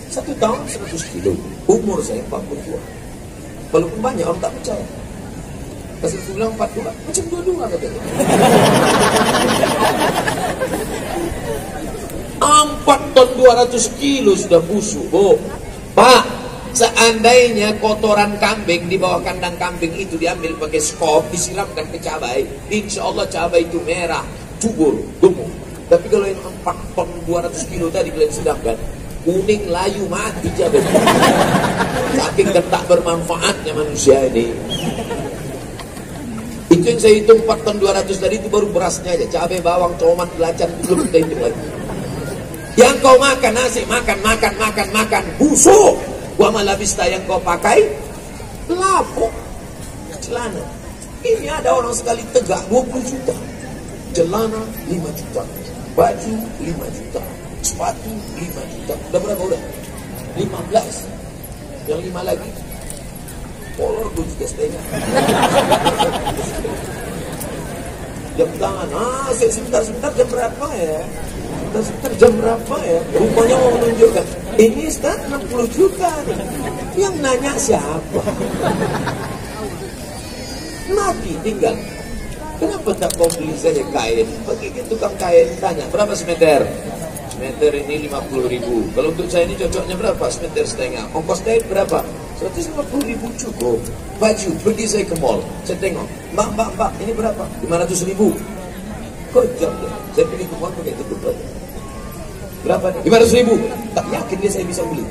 1 tahun 100 kilo. Umur saya 42. Walaupun banyak orang tak percaya. Pas aku bilang 42, macam 22 katanya. 4 ton 200 kilo sudah busuk. Oh, Pak, seandainya kotoran kambing di bawah kandang kambing itu diambil pakai skop, disiramkan ke cabai, insya Allah cabai itu merah, subur, gemuk. Tapi kalau yang 4 ton 200 kilo tadi kalian sedangkan, kuning layu mati cabai. Saking tak bermanfaatnya manusia ini. Itu yang saya hitung 4 ton 200 tadi itu baru berasnya aja, cabai, bawang, tomat, belacan, belum kita hitung lagi. Yang kau makan nasi, makan, busuk. Wa malabista yang kau pakai, lapuk, celana. Ini ada orang sekali tegak 20 juta. Celana 5 juta, baju 5 juta, sepatu 5 juta. Udah berapa udah? 15. Yang 5 lagi, kolor 2,5 juta. Jam tangan, sebentar jam berapa ya? Sebentar jam berapa ya? Rupanya mau menunjukkan ini Ustaz 60 juta nih. Yang nanya siapa? Mati tinggal. Kenapa tak kau beli saja kain? Pergi ke tukang kain tanya berapa semeter? Semeter ini 50.000. Kalau untuk saya ini cocoknya berapa? Semeter setengah. Ongkos kain berapa? 150.000 cukup. Baju pergi saya ke mall. Saya tengok, mbak, ini berapa? 500.000. Kok jam deh? Saya pergi ke mall pakai tutup aja. Berapa nih? 500.000. Tak yakin dia saya bisa beli.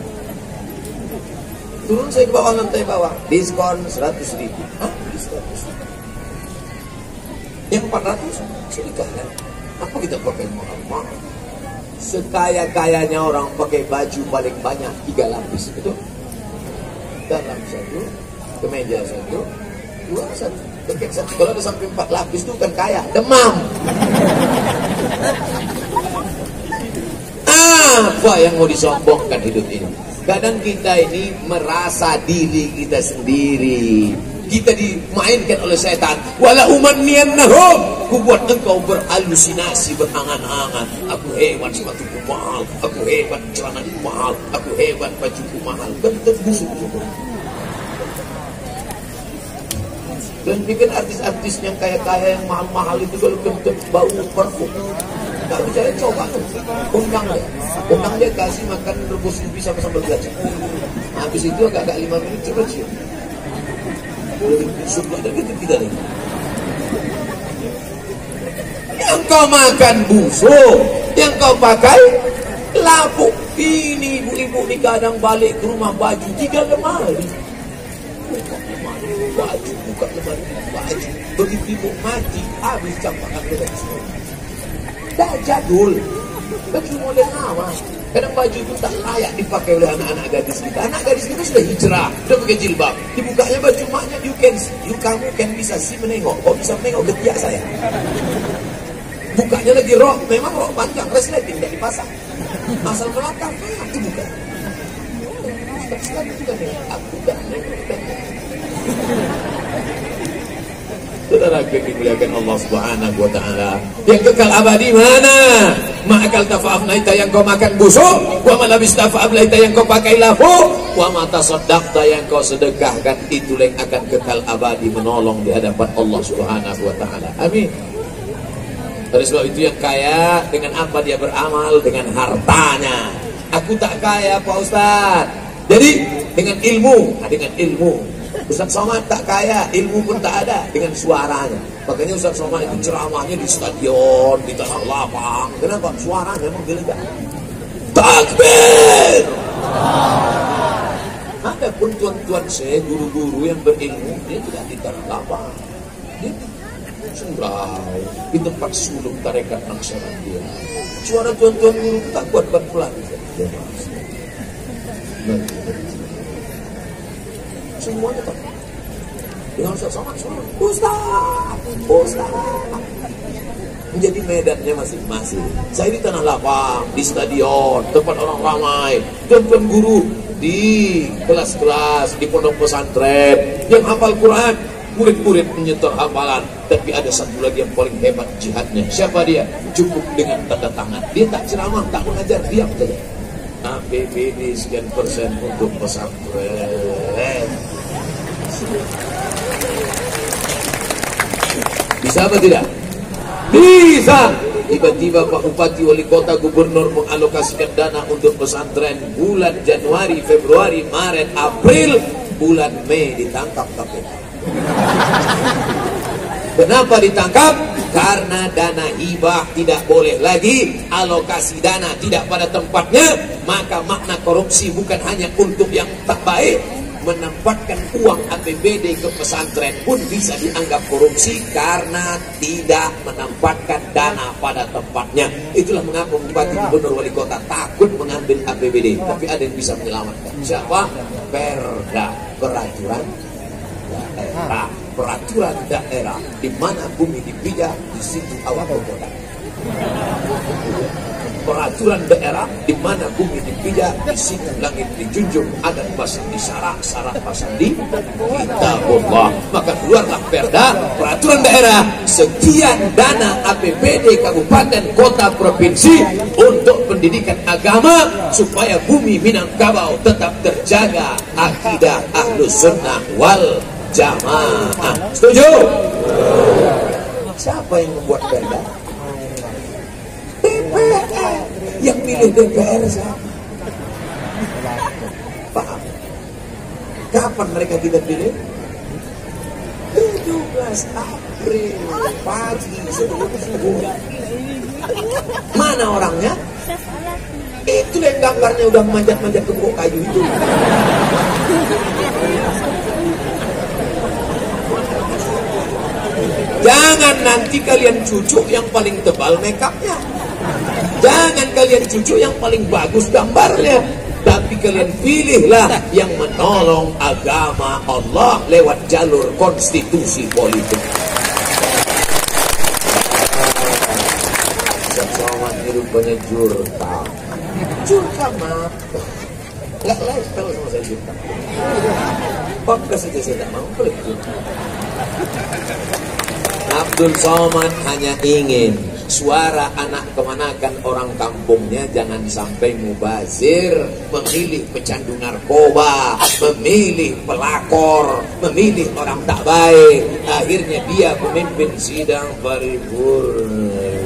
Turun saya ke bawah, lantai bawah, diskon 100.000. Hah? Diskon 100.000. Yang 400 sedekah kan? Apa kita pakai mahal-mahal? Sekaya-kayanya orang pakai baju paling banyak 3 lapis, betul? Dalam 1, kemeja 1, 2, 1, jaket 1. Kalau ada sampai 4 lapis itu kan kaya, demam. Apa yang mau disombongkan hidup ini? Kadang kita ini merasa diri kita sendiri. Kita dimainkan oleh setan. Wala umanniyannahum, ku buat engkau berhalusinasi, berangan-angan. Aku hebat, sepatuku mahal. Aku hebat, celanaku mahal. Aku hebat, bajuku mahal. Bentuk busuk. Dan bikin artis-artis yang kaya-kaya yang mahal-mahal itu kalau bentuk bau parfum. Tak bicara coba tuh. Undang dia kasih makan rebus ubi sama sambal gajah. Habis itu agak 5 menit coba cium. Sudah ada gitu kita nih. Yang kau makan busuk, yang kau pakai lapuk. Ini ibu-ibu di kadang balik ke rumah baju 3 lemari. Buka lemari baju, buka lemari baju. Begitu ibu mati, habis campakan kita semua. Dah jadul, baju model lama. Kadang baju itu tak layak dipakai oleh anak-anak gadis kita. Anak gadis kita sudah hijrah, sudah pakai jilbab. Dibukanya baju maknya, kamu kan bisa sih menengok. Kok bisa menengok ketiak saya? Bukanya lagi rok, memang rok panjang, resleting, tidak dipasang. Asal belakang, itu buka. Resleting juga nih, aku tak menengok. Saudara dimuliakan Allah Subhanahu wa taala. Yang kekal abadi mana? Ma'akal tafa'afnaita, yang kau makan busuk, wa malabis tafa'afnaita, yang kau pakai lafu, wa ma tasaddaqta, yang kau sedekahkan, itulah yang akan kekal abadi menolong di hadapan Allah Subhanahu wa taala. Amin. Oleh sebab itu yang kaya dengan apa dia beramal? Dengan hartanya. Aku tak kaya Pak Ustaz. Jadi dengan ilmu, dengan ilmu. Ustaz Somad tak kaya, ilmu pun tak ada, dengan suaranya. Makanya Ustaz Somad itu ceramahnya di stadion, di tanah lapang. Kenapa? Suaranya memang gelegar. Takbir! Ada pun tuan-tuan saya, guru-guru yang berilmu, dia tidak di tanah lapang. Dia di surau, di tempat suluk tarekat Naqsyabandiyah. Suara tuan-tuan guru tak kuat-kuat pulang. Semuanya tak. Dengan Ustaz Somad semua. Ustaz. Menjadi medannya masing-masing. Saya di tanah lapang, di stadion, tempat orang ramai, tuan-tuan guru di kelas-kelas, di pondok pesantren, yang hafal Quran, murid-murid menyetor hafalan. Tapi ada satu lagi yang paling hebat jihadnya. Siapa dia? Cukup dengan tanda tangan. Dia tak ceramah, tak mengajar, diam saja. APBD sekian persen untuk pesantren. Bisa apa tidak? Bisa. Tiba-tiba Pak Bupati, Wali Kota, Gubernur mengalokasikan dana untuk pesantren bulan Januari, Februari, Maret, April, bulan Mei ditangkap KPK. Kenapa ditangkap? Karena dana hibah tidak boleh lagi, alokasi dana tidak pada tempatnya. Maka makna korupsi bukan hanya untuk yang tak baik. Menempatkan uang APBD ke pesantren pun bisa dianggap korupsi karena tidak menempatkan dana pada tempatnya. Itulah mengapa Bupati, Gubernur, Wali Kota takut mengambil APBD. Tapi ada yang bisa menyelamatkan. Siapa? Perda, peraturan daerah. Peraturan daerah, di mana bumi dipijak, di situ awak berkodak. Peraturan daerah, di mana bumi dipijak, di situ langit dijunjung. Ada pasang di syarat pasang di kitabullah. Maka keluarlah perda, peraturan daerah, sekian dana APBD kabupaten, kota, provinsi untuk pendidikan agama supaya bumi Minangkabau tetap terjaga akidah Ahlus Sunnah wal Jamaah. Setuju? Siapa yang membuat perda? DPR. Yang milih DPR siapa? Paham? Kapan mereka kita pilih? 17 April pagi sebelum subuh. Mana orangnya? Itu Itu yang gambarnya udah manjat-manjat ke pokok kayu itu. Jangan nanti kalian cucuk yang paling tebal makeupnya. Jangan kalian cucuk yang paling bagus gambarnya. Tapi kalian pilihlah yang menolong agama Allah lewat jalur konstitusi politik. Sesama rupanya jurka. Jurka mah nggak lain kalau sama saya jurka. Podcast saja saya tidak mau pergi. Abdul Somad hanya ingin suara anak kemanakan orang kampungnya jangan sampai mubazir, memilih pecandu narkoba, memilih pelakor, memilih orang tak baik. Akhirnya dia pemimpin sidang paripurna.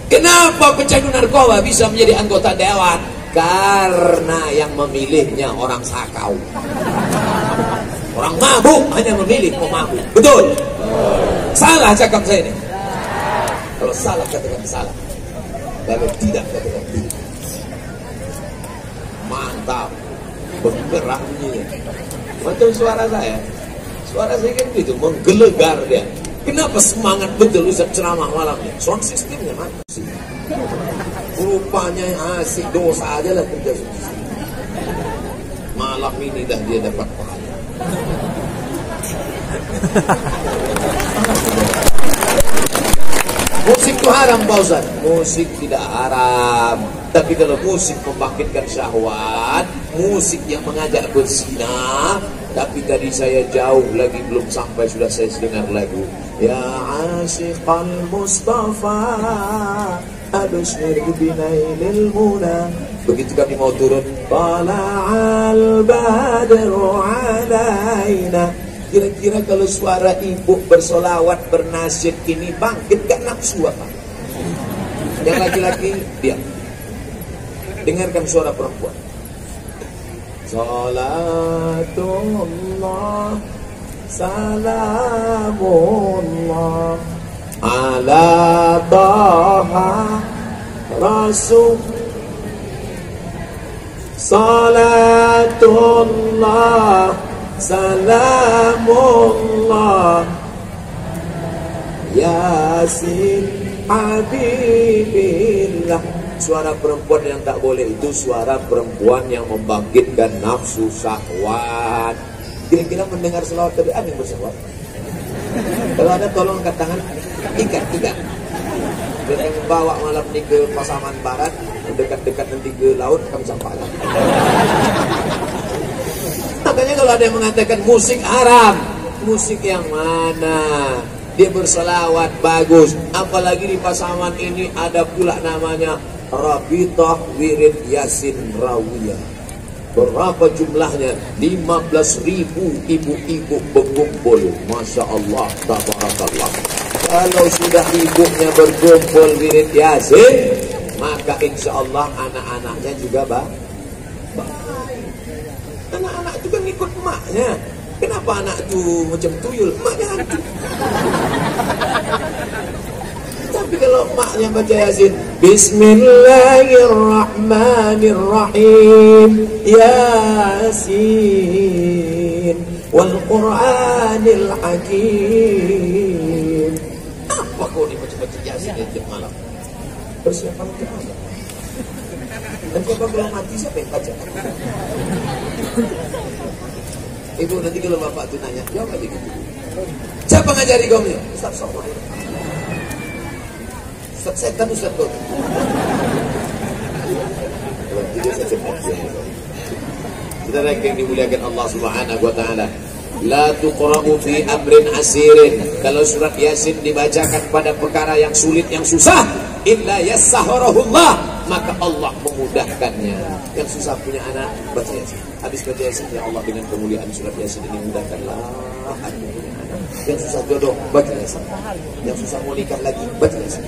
Kenapa pecandu narkoba bisa menjadi anggota dewan? Karena yang memilihnya orang sakau. Orang mabuk hanya memilih pemabuk. Betul? Salah cakap saya ini. Kalau salah katakan salah. Kalau tidak katakan tidak. Mantap. Bergerak bunyinya. Macam suara saya. Suara saya kan gitu, menggelegar dia. Kenapa semangat betul Ustaz ceramah malamnya? Sound systemnya mantap sih. Rupanya asik, dosa aja lah kerja suci. Malam ini dah dia dapat pahala. Musik itu haram Pak Ustaz? Musik tidak haram. Tapi kalau musik membangkitkan syahwat, musik yang mengajak berzina. Tapi tadi saya jauh lagi belum sampai sudah saya dengar lagu. Ya asyiqal Mustafa adushir binailil muna. Begitu kami mau turun, tala'al badru alaina. Kira-kira kalau suara ibu bersolawat bernasyid ini bangkitkan nafsu apa? Yang laki-laki diam. Dengarkan suara perempuan. Salatullah salamullah ala taha rasul. Salatullah salamullah Yasin Habibillah. Suara perempuan yang tak boleh itu suara perempuan yang membangkitkan nafsu syahwat. Kira-kira mendengar selawat tadi ada yang bersyahwat? Kalau ada tolong angkat tangan. Ikat. Dan yang membawa malam ini ke Pasaman Barat, dekat-dekat nanti ke laut, kami sampaikan. Makanya kalau ada yang mengatakan musik haram, musik yang mana? Dia berselawat bagus. Apalagi di Pasaman ini ada pula namanya Rabitah Wirid Yasin Rawiyah. Berapa jumlahnya? 15.000 ibu-ibu berkumpul. Masya Allah, tabarakallah. Kalau sudah ibunya berkumpul wirid Yasin, maka insya Allah anak-anaknya juga baik. Anak-anak itu kan ikut emaknya. Kenapa anak itu macam tuyul? Emaknya hantu. Tapi kalau emaknya baca Yasin, Bismillahirrahmanirrahim, Yasin wal Qur'anil Hakim. Apa kau ni baca-baca Yasin tiap malam? Persiapan untuk apa? Nanti apa kalau mati siapa yang baca? Ibu nanti kalau bapak tu nanya, jawab aja gitu. Siapa ngajari kau ni? Ustaz Somad. Ustaz setan, Ustaz kau. Saudara yang dimuliakan Allah Subhanahu wa taala, la tuqra'u fi amrin asirin. Kalau surat Yasin dibacakan pada perkara yang sulit, yang susah, illa yassahharahullah, maka Allah memudahkannya. Yang susah punya anak, baca Yasin. Habis baca Yasin, ya Allah dengan kemuliaan surat Yasin ini mudahkanlah aku punya anak. Yang susah jodoh, baca Yasin. Yang susah mau nikah lagi, baca Yasin.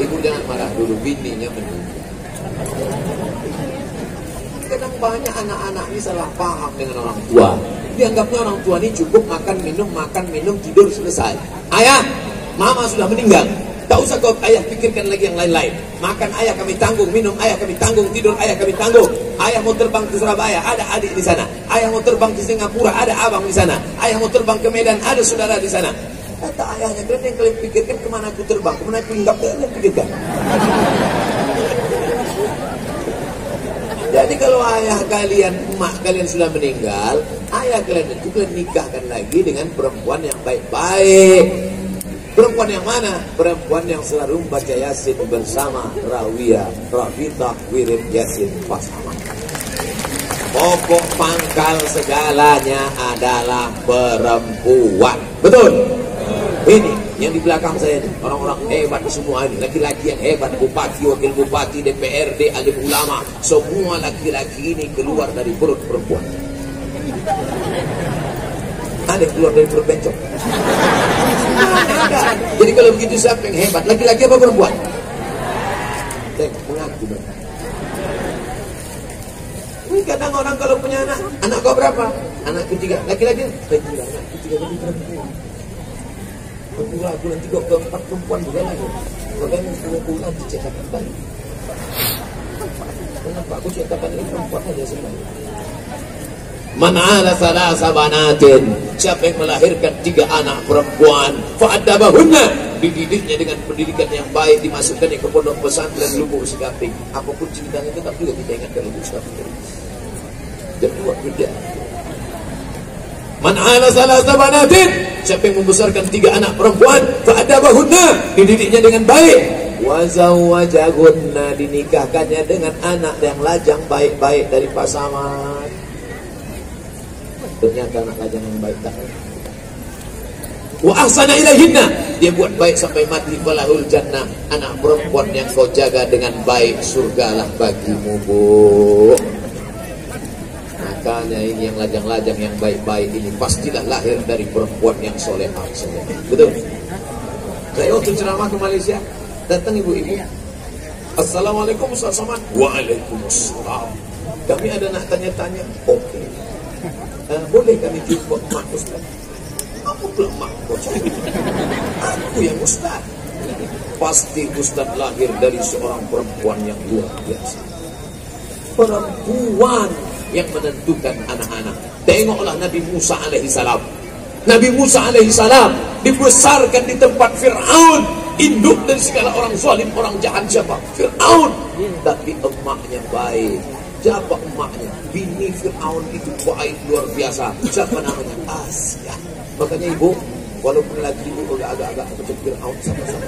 Ibu jangan marah dulu, bininya menunggu. Kadang banyak anak-anak ini salah paham dengan orang tua. dianggapnya orang tua ini cukup makan minum tidur selesai. Ayah, mama sudah meninggal, tak usah kau ayah pikirkan lagi yang lain-lain. Makan ayah kami tanggung, minum ayah kami tanggung, tidur ayah kami tanggung. Ayah mau terbang ke Surabaya, ada adik di sana. Ayah mau terbang ke Singapura, ada abang di sana. Ayah mau terbang ke Medan, ada saudara di sana. Kata ayahnya, kalian yang kalian pikirkan kemana aku terbang, kemana aku hinggap, kalian pikirkan. Jadi kalau ayah kalian, emak kalian sudah meninggal, ayah kalian itu kalian nikahkan lagi dengan perempuan yang baik-baik. Perempuan yang mana? Perempuan yang selalu membaca Yasin bersama Rawiyah, Rafitah, Wirid Yasin bersama. Pokok pangkal segalanya adalah perempuan. Betul? Ini yang di belakang saya ini, orang-orang hebat semua ini, laki-laki yang hebat, bupati, wakil bupati, DPRD, alim ulama, semua laki-laki ini keluar dari perut perempuan. Ada yang keluar dari perut bencong. Jadi kalau begitu siapa yang hebat, laki-laki apa perempuan? Mengaku dong. Ini kadang orang kalau punya anak kau berapa? Anak ketiga, laki-laki? Tiga, anak ketiga lebih perempuan. Aku nanti kok keempat perempuan juga lagi. Makanya semua bulan dicetak kembali. Kenapa aku cetakan ini perempuan aja sebenarnya? Man'ala salasa banatin, siapa yang melahirkan 3 anak perempuan, fa'adabahunna, dididiknya dengan pendidikan yang baik, dimasukkannya ke pondok pesantren Lubuk Sekaping. Apapun ceritanya tetap juga kita ingatkan Lubuk Sekaping. Dan 2 beda. Man'ala salasa banatin, siapa yang membesarkan 3 anak perempuan, fa'adabahunna, dididiknya dengan baik, wazawwajahunna, dinikahkannya dengan anak yang lajang baik-baik dari pasangan. Ternyata anak lajang yang baik tak. Wa ahsana ilaihinna, dia buat baik sampai mati, falahul jannah, anak perempuan yang kau jaga dengan baik, surgalah bagimu, Bu. Makanya ini yang lajang-lajang yang baik-baik ini pastilah lahir dari perempuan yang solehah. Betul? Saya waktu ceramah ke Malaysia, datang ibu-ibu, Assalamualaikum Ustaz Somad. Waalaikumsalam. Kami ada nak tanya-tanya. Oke. Boleh kami jumpa mak Ustaz? Aku belum mak Ustaz. Aku yang Ustaz. Pasti Ustaz lahir dari seorang perempuan yang luar biasa. Perempuan yang menentukan anak-anak. Tengoklah Nabi Musa alaihissalam. Nabi Musa alaihissalam dibesarkan di tempat Fir'aun, induk dari segala orang zalim, orang jahat. Siapa? Fir'aun. Tapi emaknya baik. Siapa emaknya? Bini Fir'aun itu baik luar biasa. Siapa namanya? Asia. Makanya ibu, walaupun lagi ibu agak-agak macam Fir'aun, sama-sama.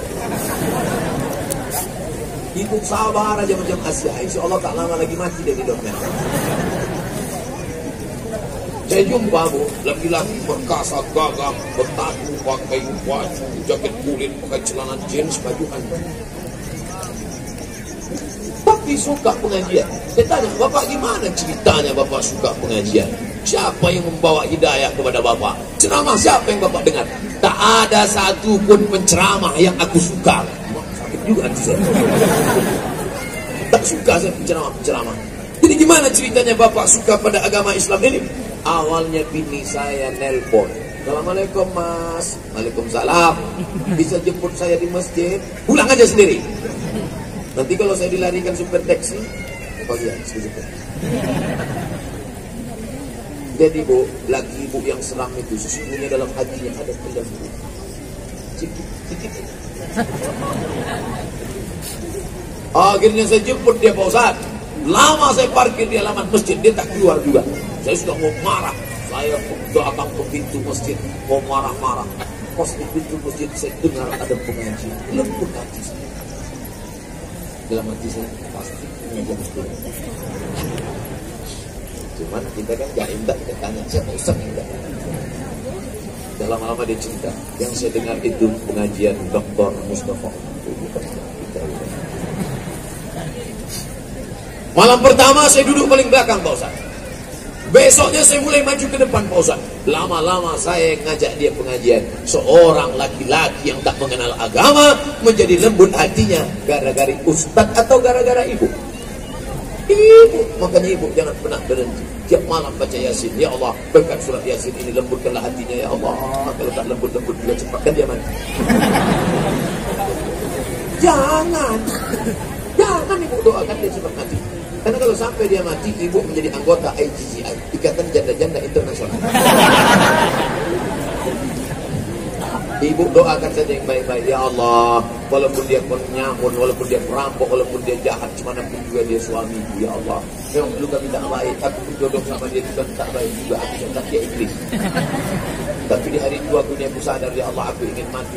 Ibu sabar aja macam Asia. Insya Allah tak lama lagi mati dari hidupnya. Saya jumpa Bu, laki-laki perkasa gagah, bertatu, pakai baju, jaket kulit, pakai celana jeans, baju handuk. Tapi suka pengajian. Saya tanya, Bapak gimana ceritanya Bapak suka pengajian? Siapa yang membawa hidayah kepada Bapak? Ceramah siapa yang Bapak dengar? Tak ada satu pun penceramah yang aku suka. Sakit juga hati saya. Tak suka saya penceramah. Jadi gimana ceritanya Bapak suka pada agama Islam ini? Awalnya bini saya nelpon, Assalamualaikum Mas. Waalaikumsalam. Bisa jemput saya di masjid? Pulang aja sendiri. Nanti kalau saya dilarikan supir taksi, apa dia? Jadi Bu, laki ibu yang seram itu sesungguhnya dalam hatinya ada kelembu. Sedikit. Akhirnya saya jemput dia Pak Ustaz. Lama saya parkir di halaman masjid, dia tak keluar juga. Saya sudah mau marah. Saya datang ke pintu masjid, mau marah-marah. Pas di pintu masjid saya dengar ada pengaji. Lembut hati saya. Dalam hati saya pasti pengajian masjid. Cuman kita kan gak indah, kita tanya siapa Ustaz indah. Dalam lama dia cerita, yang saya dengar itu pengajian Dr. Mustafa. Malam pertama saya duduk paling belakang Pak Ustaz. Besoknya saya mulai maju ke depan Pak Ustaz. Lama-lama saya ngajak dia pengajian. Seorang laki-laki yang tak mengenal agama menjadi lembut hatinya gara-gara Ustaz atau gara-gara ibu? Ibu, makanya ibu jangan pernah berhenti. Tiap malam baca Yasin. Ya Allah, berkat surat Yasin ini lembutkanlah hatinya ya Allah. Kalau tak lembut-lembut juga cepatkan dia mati. Jangan ibu doakan dia cepat mati. Karena kalau sampai dia mati, ibu menjadi anggota IGCI, Ikatan Janda-Janda Internasional. Ibu doakan saja yang baik-baik. Ya Allah, walaupun dia penyamun, walaupun dia perampok, walaupun dia jahat, cumanapun juga dia suami ibu. Ya Allah, memang dulu kami tak baik, aku berjodoh sama dia juga tak baik juga, aku tak dia iblis. Tapi di hari tua aku sadar, ya Allah, aku ingin mati.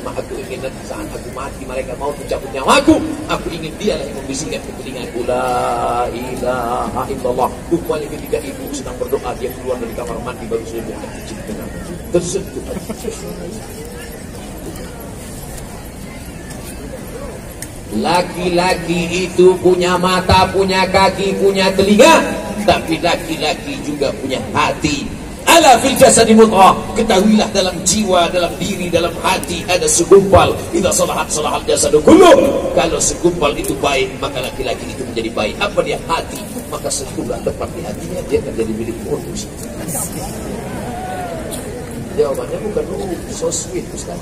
Aku ingin nanti saat aku mati mereka mau mencabut nyawaku. Aku ingin dialah yang membisikkan ke telingaku, la ilaha illallah. Rupanya ketika ibu sedang berdoa, dia keluar dari kamar mandi baru saja kecil dengan tersentuh. Laki-laki itu punya mata, punya kaki, punya telinga, tapi laki-laki juga punya hati. Ala fil jasadi mudghah, ketahuilah dalam jiwa, dalam diri, dalam hati ada segumpal. Idza salahat salahal jasadu kulluh. Kalau segumpal itu baik, maka laki-laki itu menjadi baik. Apa dia? Hati. Maka seluruh tempat di hatinya dia akan jadi milik manusia. Jawabannya bukan so sweet Ustaz.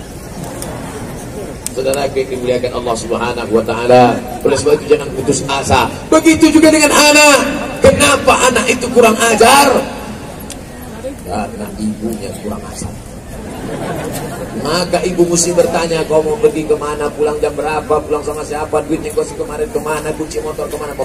Saudara yang dimuliakan Allah Subhanahu wa taala, oleh sebab itu jangan putus asa. Begitu juga dengan anak. Kenapa anak itu kurang ajar? Karena ibunya kurang ajar. Maka ibu mesti bertanya, kau mau pergi kemana, pulang jam berapa, pulang sama siapa, duitnya kau kemarin kemana, kunci motor kemana,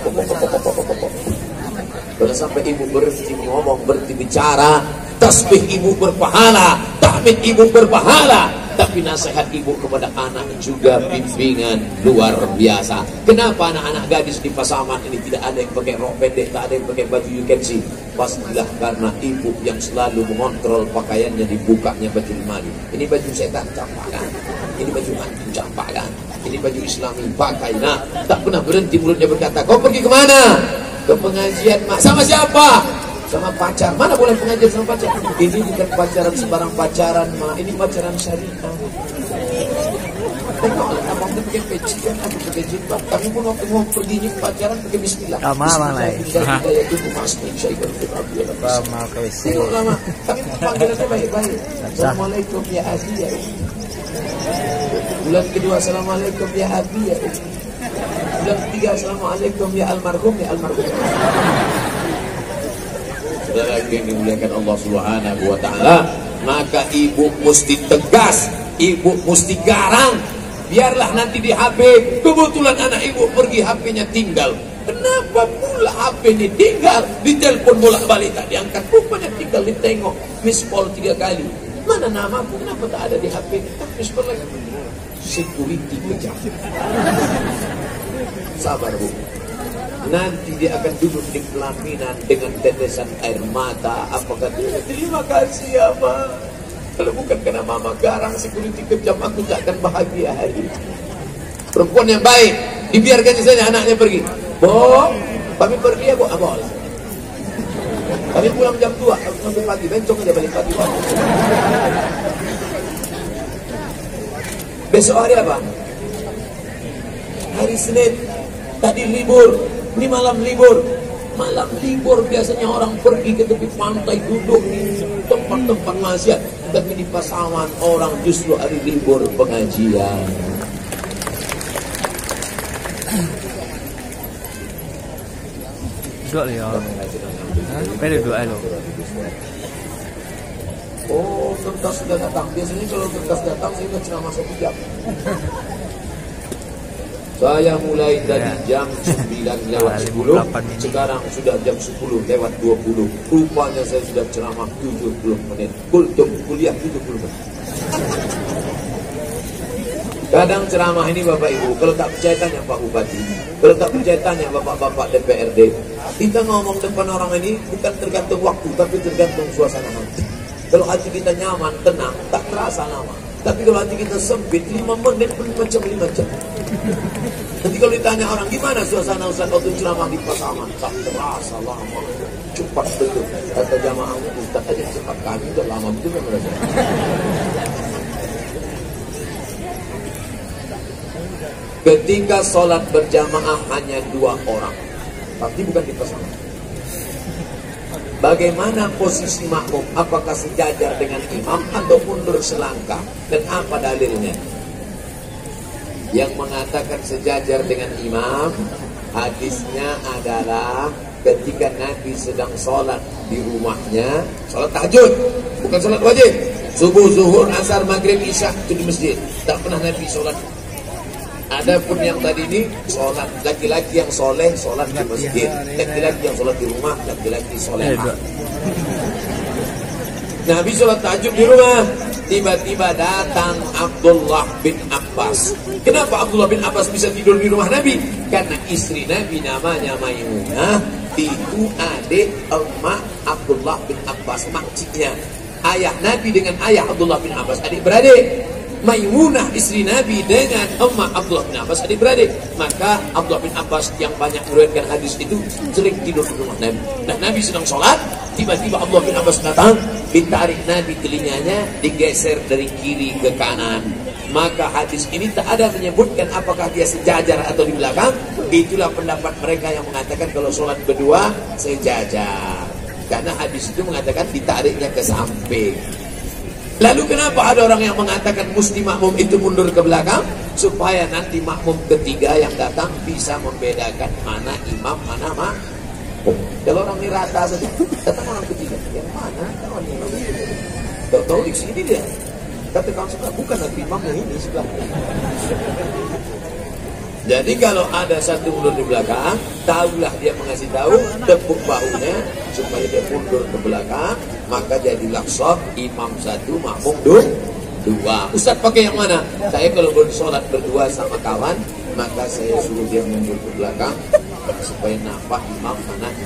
kalau sampai ibu berhenti ngomong, berhenti bicara, tasbih ibu berpahala, tahmid ibu berpahala. Tapi nasihat ibu kepada anak juga bimbingan luar biasa. Kenapa anak-anak gadis di Pasaman ini tidak ada yang pakai rok pendek, tak ada yang pakai baju you can see? Pastilah karena ibu yang selalu mengontrol pakaiannya, dibukanya baju lemari. Ini baju setan, campakkan. Ini baju hantu, campakkan. Ini baju Islami, pakai. Nah, tak pernah berhenti mulutnya berkata, kau pergi kemana? Ke pengajian, mak. Sama siapa? Sama pacar. Mana boleh pengajian sama pacar? Ini bukan pacaran sembarang pacaran, ma. Ini pacaran syariah. Tengok, abang tu pakai peci kan, aku pakai jilbab. Kami pun waktu mau pergi ni pacaran pakai bismillah. Bismillah. Hidayah itu pasti saya ikut Abi. Tengok lama. Kami panggilannya baik-baik. Assalamualaikum ya Abi ya. Bulan kedua assalamualaikum ya Abi ya. Bulan ketiga assalamualaikum ya almarhum ya almarhum. Saudara yang dimuliakan Allah Subhanahu wa taala, maka ibu mesti tegas, ibu mesti garang. Biarlah nanti di HP, kebetulan anak ibu pergi HP-nya tinggal. Kenapa pula HP ini tinggal? Ditelepon bolak-balik tak diangkat, rupanya tinggal ditengok, miss call 3 kali. Mana namaku? Kenapa tak ada di HP? Tak miss call lagi. Security kejam. Sabar bu. Nanti dia akan duduk di pelaminan dengan tetesan air mata. Apakah dia? Terima kasih ya ma. Kalau bukan karena mama garang, security kejam, aku tak akan bahagia hari ini. Perempuan yang baik, dibiarkan saja anaknya pergi. Bo, kami pergi ya bu, boleh. Kami pulang jam 2, sampai pagi, bencong aja balik pagi. Besok hari apa? Hari Senin. Tadi libur. Ini malam libur. Malam libur biasanya orang pergi ke tepi pantai, duduk di tempat-tempat maksiat. Tapi di Pasaman orang justru hari libur pengajian.
Doa ya. Pada doa lo.
Oh, kertas sudah datang. Biasanya kalau kertas datang saya sudah ceramah 1 jam. Saya mulai dari jam 9 lewat 10, sekarang sudah jam 10 lewat 20. Rupanya saya sudah ceramah 70 menit. Kultum, kuliah 70 menit. Kadang ceramah ini Bapak Ibu, kalau tak percaya tanya Pak Bupati, kalau tak percaya tanya Bapak-Bapak DPRD. Kita ngomong depan orang ini bukan tergantung waktu, tapi tergantung suasana hati. Kalau hati kita nyaman, tenang, tak terasa lama. Tapi kalau hati kita sempit, 5 menit pun macam 5 jam. Nanti kalau ditanya orang, gimana suasana Ustaz waktu ceramah di Pasaman? Tak terasa lama, cepat betul. Kata jamaahnya, Ustaz aja cepat, kami udah lama betul kan merasa. Ketika sholat berjamaah hanya 2 orang, Pasti bukan di pesawat. Bagaimana posisi makmum? Apakah sejajar dengan imam atau mundur selangkah? Dan apa dalilnya? Yang mengatakan sejajar dengan imam, hadisnya adalah ketika Nabi sedang sholat di rumahnya, sholat tahajud, bukan sholat wajib. Subuh, zuhur, asar, maghrib, isya itu di masjid. Tak pernah Nabi sholat. Adapun yang tadi ini sholat laki-laki yang soleh sholat di masjid, laki-laki yang sholat di rumah, laki-laki soleh. Nabi sholat tahajud di rumah, tiba-tiba datang Abdullah bin Abbas. Kenapa Abdullah bin Abbas bisa tidur di rumah Nabi? Karena istri Nabi namanya Maimunah, itu adik emak Abdullah bin Abbas, makciknya. Ayah Nabi dengan ayah Abdullah bin Abbas adik-beradik. Maimunah istri Nabi dengan emak Abdullah bin Abbas adik-beradik. Maka Abdullah bin Abbas yang banyak meriwayatkan hadis itu sering tidur di rumah Nabi. Nah, Nabi sedang sholat, tiba-tiba Abdullah bin Abbas datang, ditarik Nabi telinganya, digeser dari kiri ke kanan. Maka hadis ini tak ada menyebutkan apakah dia sejajar atau di belakang. Itulah pendapat mereka yang mengatakan kalau sholat berdua sejajar, karena hadis itu mengatakan ditariknya ke samping. Lalu kenapa ada orang yang mengatakan mesti makmum itu mundur ke belakang? Supaya nanti makmum ketiga yang datang bisa membedakan mana imam, mana makmum. Kalau orang ini rata saja, datang orang ketiga, yang mana kawan imam? Tahu di sini dia. Kata kawan sebelah, bukan nanti imam yang ini sebelah. Jadi kalau ada satu mundur di belakang, tahulah dia mengasih tahu, tepuk bahunya supaya dia mundur ke belakang, maka jadilah shaf imam satu, makmum dua. Ustaz pakai yang mana? Saya kalau bersolat berdua sama kawan, maka saya suruh dia mundur ke belakang supaya nampak imam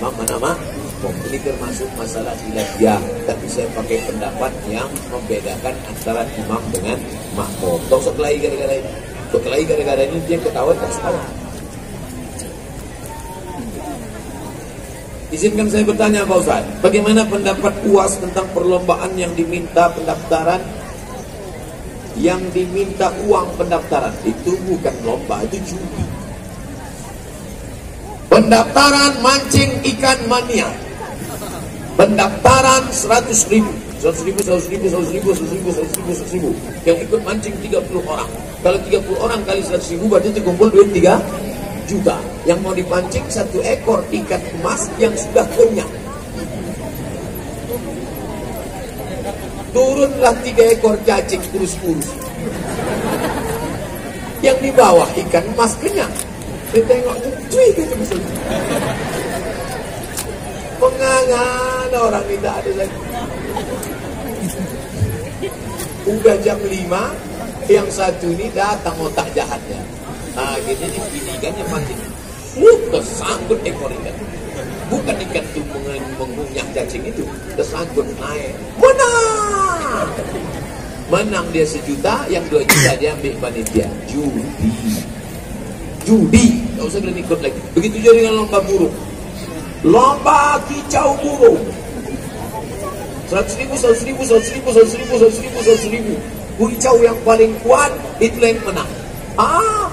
mana makmum. Ini termasuk masalah ilahiyah, tapi saya pakai pendapat yang membedakan antara imam dengan makmum. Tahu sekali gara-gara ini. Sekali gara-gara ini dia ketahuan tak salah. Izinkan saya bertanya Pak Ustaz, bagaimana pendapat UAS tentang perlombaan yang diminta pendaftaran, yang diminta uang pendaftaran? Itu bukan lomba, itu judi. Pendaftaran mancing ikan mania, pendaftaran 100.000, 100.000, yang ikut mancing 30 orang. Kalau 30 orang kali 100.000 berarti terkumpul duit 3 juta. Yang mau dipancing 1 ekor ikan emas yang sudah kenyang. Turunlah 3 ekor cacing kurus-kurus. Yang di bawah ikan emas kenyang. Ditengok, cuy gitu misalnya. Pengangan orang tidak ada lagi. Udah jam 5, yang satu ini datang otak jahatnya. Nah, gini dipinikan yang mancing. Tersangkut ekor ikan. Bukan ikan itu mengunyah cacing itu, tersangkut naik. Menang! Menang dia 1 juta, yang 2 juta dia ambil panitia. Judi. Tak usah kalian ikut lagi. Begitu juga dengan lomba burung. Lomba kicau burung. 100.000. Kicau yang paling kuat itulah yang menang.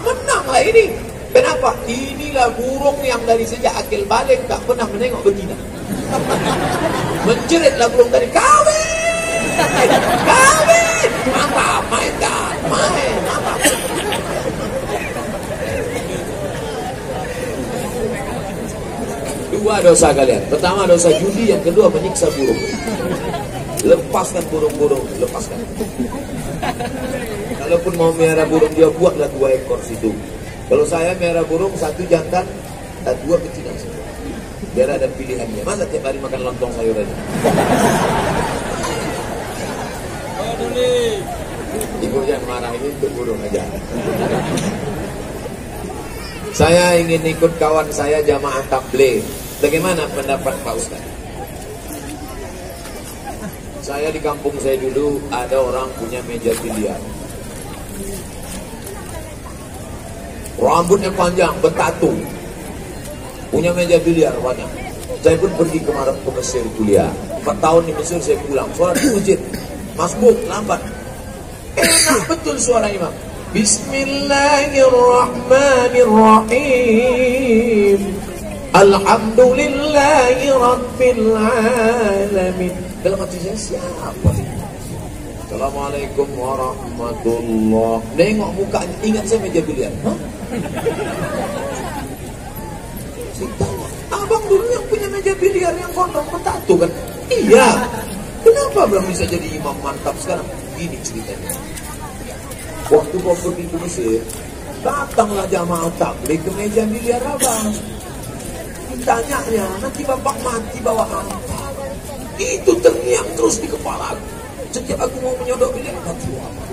Menanglah ini. Kenapa? Inilah burung yang dari sejak akil balik tak pernah menengok betina. Menjeritlah burung tadi, kawin. Mantap, main. Mantap. Dua dosa kalian. Pertama dosa judi, yang kedua menyiksa burung. Lepaskan burung-burung, lepaskan. Kalaupun mau merah burung, dia buatlah 2 ekor situ. Kalau saya merah burung 1 jantan, 2 betina situ. Biar ada pilihannya. Masa tiap hari makan lontong sayuran? Ibu jangan marah, ini untuk burung aja. Saya ingin ikut kawan saya jamaah tabligh. Bagaimana pendapat Pak Ustaz? Saya di kampung saya dulu ada orang punya meja biliar. Rambutnya panjang, bertatu. Punya meja biliar banyak. Saya pun pergi ke Mesir kuliah. 4 tahun di Mesir saya pulang. Sholat di masjid. Masbuk, lambat. Enak betul suara imam. Bismillahirrahmanirrahim. Alhamdulillahi Rabbil Alamin. Dalam hati saya siapa sih? Assalamualaikum warahmatullahi. Nengok mukanya, ingat saya meja biliar. Hah? Abang dulu yang punya meja biliar yang gondrong bertatu kan? Iya. Kenapa belum bisa jadi imam mantap sekarang? Ini ceritanya. Waktu kau pergi ke Mesir, datanglah jamaah tabligh ke meja biliar abang. Ditanyanya, nanti bapak mati bawa apa? Itu terngiang terus di kepala aku. Setiap aku mau menyodok biliar, mati apa?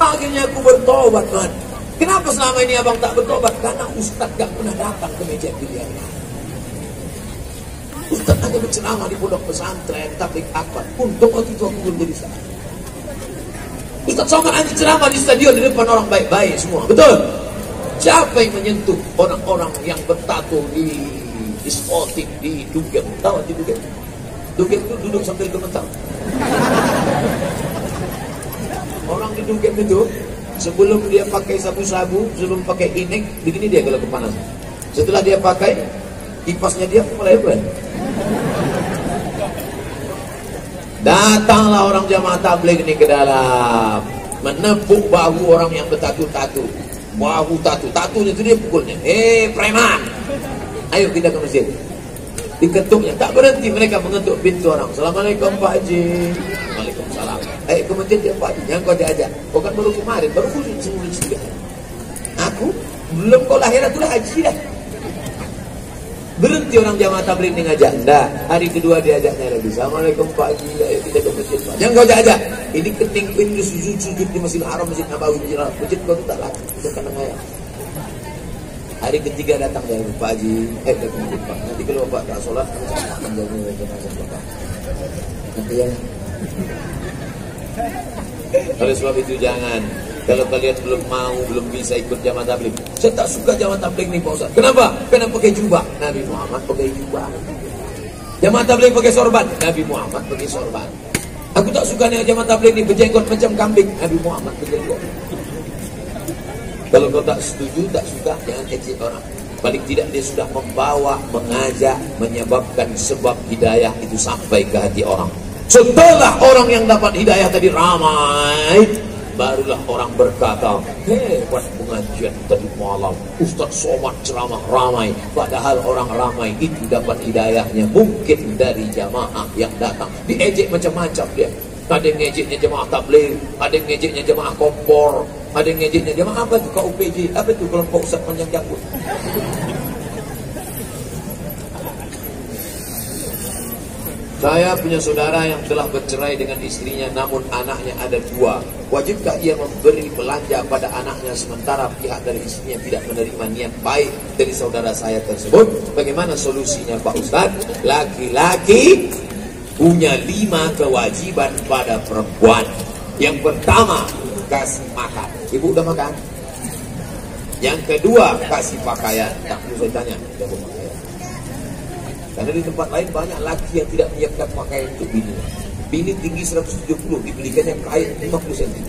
Akhirnya aku bertobat, man. Kenapa selama ini abang tak bertobat? Karena Ustaz gak pernah datang ke meja biliar. Ustaz hanya berceramah di pondok pesantren, tabligh akbar. Untuk waktu itu aku belum jadi Ustaz. Ustaz Somad hanya ceramah di stadion di depan orang baik-baik semua. Betul? Siapa yang menyentuh orang-orang yang bertato di diskotik, di dugem? Tahu di dugem? Dugem itu duduk sambil gemetar. Orang di dugem itu sebelum dia pakai sabu-sabu, sebelum pakai inek, begini dia kalau kepanasan. Setelah dia pakai, kipasnya dia mulai berat. Datanglah orang jamaah tabligh ini ke dalam, menepuk bahu orang yang bertatu-tatu. Bahu tatu, tatunya itu dia pukulnya. Preman, ayo kita ke masjid. Diketuknya, tak berhenti mereka mengetuk pintu orang. Assalamualaikum Pak Haji. Waalaikumsalam. Ayo ke masjid ya Pak Haji. Yang kau diajak, kau kan baru kemarin, baru khusus juga. Aku belum kau lahiran tuh haji dah. Berhenti orang jamaah tabligh ini ngajak. Enggak, hari kedua diajaknya lagi. Assalamualaikum Pak Haji, ayo kita ke masjid Pak. Yang kau ajak, ini keting pintu sujud di Masjidil Haram, Masjid Nabawi, masjid kau tak laku. Itu kan ayam. Hari ketiga datang dari Pak Haji, ke masjid Pak. Nanti kalau Bapak tak sholat, saya akan jaga jenazah Bapak. Nanti ya. Oleh sebab itu jangan. Kalau kalian belum mau, belum bisa ikut jamaah tabligh. Saya tak suka jamaah tabligh nih Pak Ustaz. Kenapa? Karena pakai jubah. Nabi Muhammad pakai jubah. Jamaah tabligh pakai sorban. Nabi Muhammad pakai sorban. Aku tak suka nih jamaah tabligh nih berjenggot macam kambing. Nabi Muhammad berjenggot. Kalau kau tak setuju, tak suka, jangan ejek orang. Paling tidak dia sudah membawa, mengajak, menyebabkan sebab hidayah itu sampai ke hati orang. Setelah orang yang dapat hidayah tadi ramai, barulah orang berkata, hebat pengajian tadi malam, Ustaz Somad ceramah ramai. Padahal orang ramai itu dapat hidayahnya mungkin dari jamaah yang datang. Diejek macam-macam dia. Ada yang ngejeknya jemaah tabligh, ada yang ngejeknya jemaah kompor, ada yang ngejeknya jemaah apa tu KUPJ, apa tu kelompok Ustaz panjang janggut. Saya punya saudara yang telah bercerai dengan istrinya, namun anaknya ada 2. Wajibkah ia memberi belanja pada anaknya sementara pihak dari istrinya tidak menerima niat baik dari saudara saya tersebut? Bagaimana solusinya Pak Ustaz? Laki-laki punya 5 kewajiban pada perempuan. Yang pertama, kasih makan. Ibu udah makan? Yang kedua, kasih pakaian. Tak perlu saya tanya, udah pakaian. Karena di tempat lain banyak laki yang tidak menyiapkan pakaian untuk bini. Bini tinggi 170, dibelikannya kain 50 cm.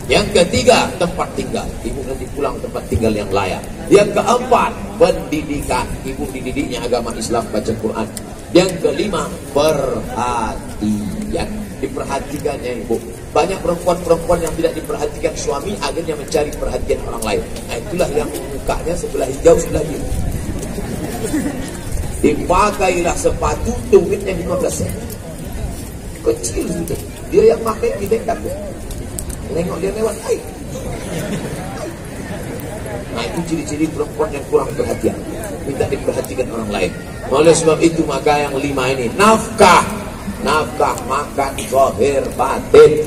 Yang ketiga, tempat tinggal. Ibu nanti pulang tempat tinggal yang layak. Yang keempat, pendidikan. Ibu dididiknya agama Islam, baca Quran. Yang kelima, perhatian. Diperhatikannya ibu. Banyak perempuan-perempuan yang tidak diperhatikan suami, akhirnya mencari perhatian orang lain. Nah, itulah yang mukanya sebelah hijau, sebelah biru. Dipakailah sepatu tumitnya 15 cm. Kecil sudah. Dia yang pakai kita takut. Nengok dia lewat, hai. Nah, itu ciri-ciri perempuan yang kurang perhatian, minta diperhatikan orang lain. Oleh sebab itu maka yang 5 ini, nafkah makan zahir batin.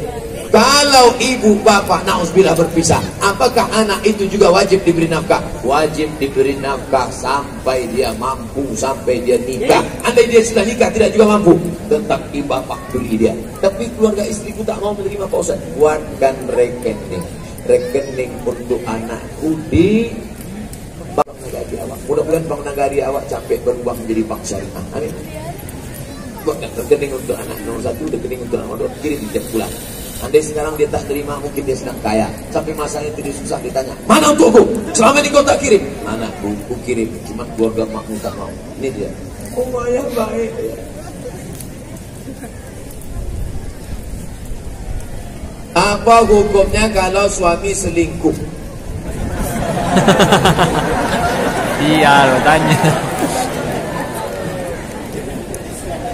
Kalau ibu bapak na'udzubillah berpisah, apakah anak itu juga wajib diberi nafkah? Wajib diberi nafkah sampai dia mampu, sampai dia nikah. Andai dia sudah nikah tidak juga mampu, tetap ibu bapak beri dia. Tapi keluarga istriku tak mau menerima Pak Ustaz. Buatkan rekening untuk anakku di bank nagari awak. Mudah-mudahan bank nagari awak capek berubah menjadi bank syariah. Amin. Buatkan rekening untuk anak nomor 1, rekening untuk anak nomor 2, kirim tiap bulan. Andai sekarang dia tak terima, mungkin dia sedang kaya. Sampai masanya itu dia susah, ditanya, mana untukku? Selama ini kau tak kirim. Mana ku kirim, cuma keluarga makmu tak mau. Ini dia. Oh ayah baik. Apa hukumnya kalau suami selingkuh?
Iya lo tanya.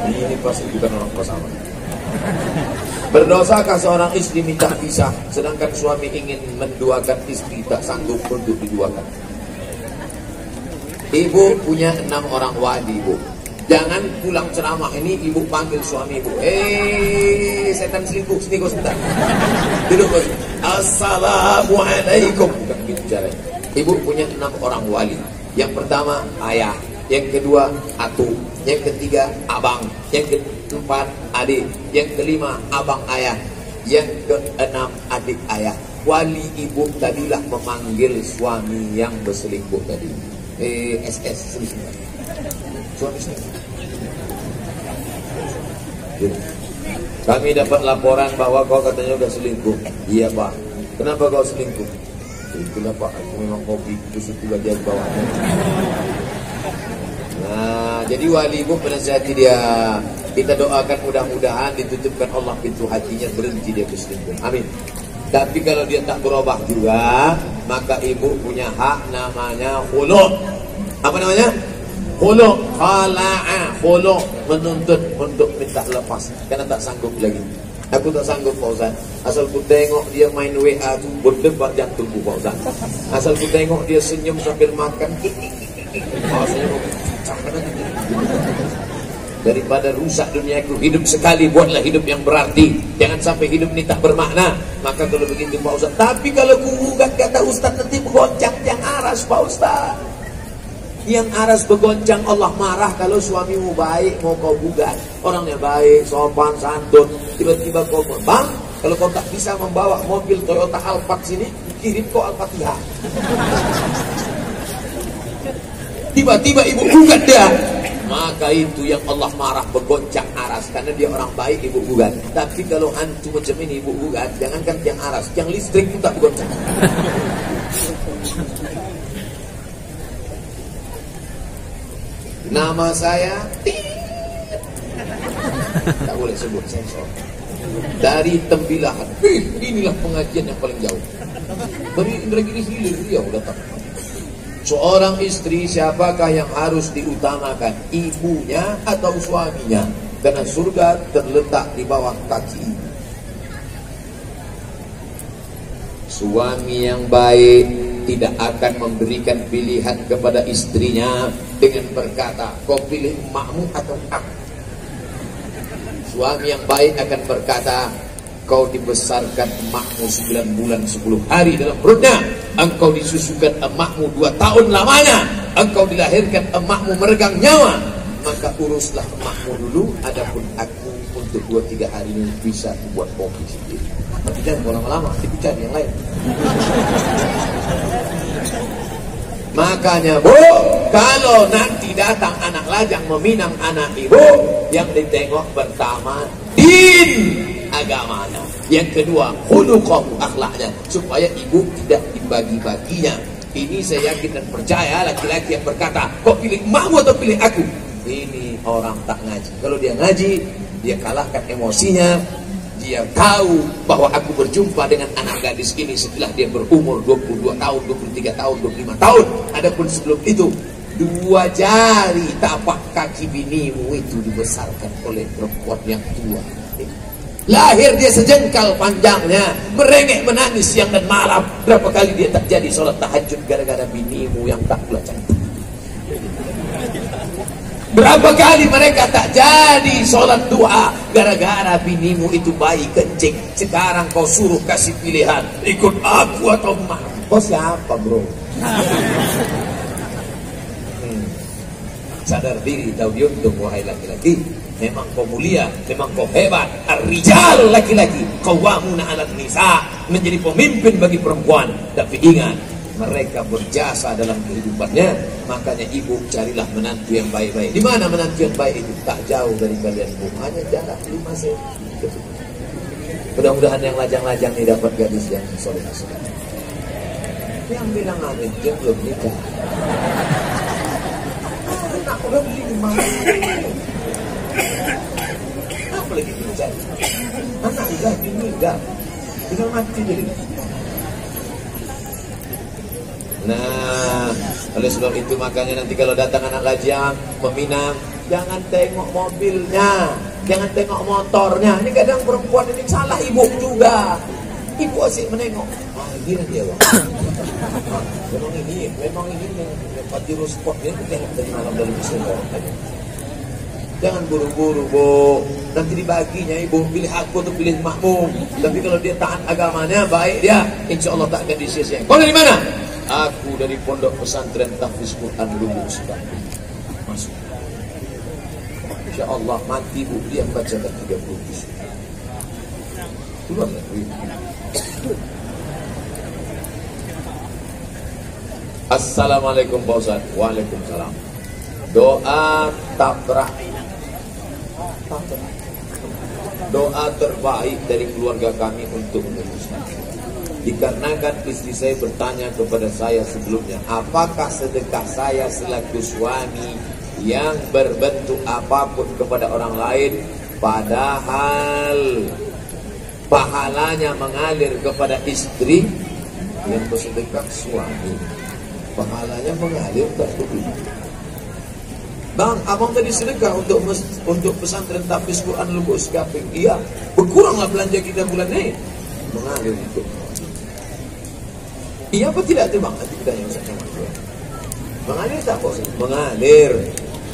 Ini pasti bukan orang pasangan. Berdosakah seorang istri minta pisah, sedangkan suami ingin menduakan istri tak sanggup untuk diduakan? Ibu punya 6 orang wali, Bu. Jangan pulang ceramah ini ibu panggil suami ibu. Setan selingkuh, sini kau sebentar. Duduk kau. Assalamualaikum. Bukan begitu caranya. Ibu punya 6 orang wali. Yang pertama ayah, yang kedua atu, yang ketiga abang, yang keempat adik, yang kelima abang ayah, yang keenam adik ayah. Wali ibu tadilah memanggil suami yang berselingkuh tadi. SS sini. Suami selingkuh. Kami dapat laporan bahwa kau katanya udah selingkuh. Iya Pak. Kenapa kau selingkuh? Itulah Pak, aku memang hobi itu lagi yang bawahnya. Nah, jadi wali ibu menasihati dia. Kita doakan mudah-mudahan ditutupkan Allah pintu hatinya, berhenti dia berselingkuh. Amin. Tapi kalau dia tak berubah juga, maka ibu punya hak namanya khulu'. Apa namanya? Khulu', khala'a, khulu', menuntut untuk minta lepas karena tak sanggup lagi. Aku tak sanggup Pak Ustaz. Asal ku tengok dia main WA tu berdebar jantungku Pak Ustaz. Asal ku tengok dia senyum sambil makan. Daripada rusak duniaku, hidup sekali buatlah hidup yang berarti. Jangan sampai hidup ini tak bermakna. Maka kalau begitu Pak Ustaz. Tapi kalau ku gugat kata Ustaz nanti begoncang yang aras Pak Ustaz. Yang aras begoncang Allah marah kalau suamimu baik mau kau gugat. Orangnya baik, sopan, santun. Tiba-tiba kau bang, kalau kau tak bisa membawa mobil Toyota Alphard sini, kirim kau Al-Fatihah. Tiba-tiba ibu gugat dia. Maka itu yang Allah marah begoncang aras. Karena dia orang baik ibu gugat. Tapi kalau antum macam ini ibu gugat, jangankan yang aras, yang listrik pun tak begoncang. Nama saya tak boleh sebut sensor. Dari Tembilahan. Inilah pengajian yang paling jauh. Dari Indragiri Hilir dia datang. Seorang istri siapakah yang harus diutamakan? Ibunya atau suaminya? Karena surga terletak di bawah kaki ibu. Suami yang baik tidak akan memberikan pilihan kepada istrinya dengan berkata, kau pilih emakmu atau aku. Suami yang baik akan berkata, kau dibesarkan emakmu 9 bulan 10 hari dalam perutnya, engkau disusukan emakmu 2 tahun lamanya, engkau dilahirkan emakmu meregang nyawa, maka uruslah emakmu dulu, adapun aku untuk 2-3 hari ini bisa buat kopi sendiri. Tapi jangan lama-lama, tapi cari yang lain. Makanya Bu, kalau nanti datang anak lajang meminang anak ibu, yang ditengok pertama din agamanya, yang kedua khuluqahu akhlaknya, supaya ibu tidak dibagi-baginya. Ini saya yakin dan percaya laki-laki yang berkata, kok pilih emakmu atau pilih aku? Ini orang tak ngaji. Kalau dia ngaji, dia kalahkan emosinya. Dia tahu bahwa aku berjumpa dengan anak gadis ini setelah dia berumur 22 tahun, 23 tahun, 25 tahun. Adapun sebelum itu, 2 jari tapak kaki binimu itu dibesarkan oleh perempuan yang tua. Lahir dia sejengkal panjangnya, merengek menangis siang dan malam. Berapa kali dia tak jadi sholat tahajud gara-gara binimu yang tak pula cantik. Berapa kali mereka tak jadi sholat doa gara-gara binimu itu bayi kencing. Sekarang kau suruh kasih pilihan, ikut aku atau emak. Kau siapa bro? Sadar diri, tahu diuntung wahai laki-laki. Memang kau mulia, memang kau hebat. Ar-rijal laki-laki, qawwamuna 'alan nisa, menjadi pemimpin bagi perempuan. Tapi ingat, mereka berjasa dalam kehidupannya. Makanya ibu carilah menantu yang baik-baik. Di mana menantu yang baik itu? Tak jauh dari kalian, hanya jarak 5 cm. Mudah-mudahan yang lajang-lajang ini dapat gadis yang soleh. Yang bilang amin, dia belum nikah. Anak udah beli gimana? Apa lagi mencari? Anak udah bini udah, tinggal mati jadi. Nah, oleh sebab itu makanya nanti kalau datang anak lajang meminang, jangan tengok mobilnya, jangan tengok motornya. Ini kadang perempuan ini salah ibu juga. Ibu asyik menengok. Ah, gini dia bang. Memang ini Pajero Sport ini tengok dari malam dari mesin. Jangan buru-buru, Bu. Nanti dibaginya ibu, pilih aku atau pilih makmum. Tapi kalau dia taat agamanya, baik dia, insya Allah tak akan disia-sia. Kau dari mana? Aku dari Pondok Pesantren Tahfiz Quran Lubuk Sukabumi. Masuk. Insya Allah mati bu, dia bacakan 30 juz. Keluar dari. Assalamualaikum Pak Ustaz. Waalaikumsalam. Doa tabrak. Doa terbaik dari keluarga kami untuk memutuskan. Dikarenakan istri saya bertanya kepada saya sebelumnya, apakah sedekah saya selaku suami yang berbentuk apapun kepada orang lain, padahal pahalanya mengalir kepada istri yang bersedekah suami, pahalanya mengalir ke istri. Bang, abang tadi sedekah untuk pesantren Tahfiz Quran Lubuk Sukabumi. Iya, berkuranglah belanja kita bulan ini, mengalir itu. Iya apa tidak tuh bang? Nanti kita yang sama. Mengalir tak bos? Mengalir.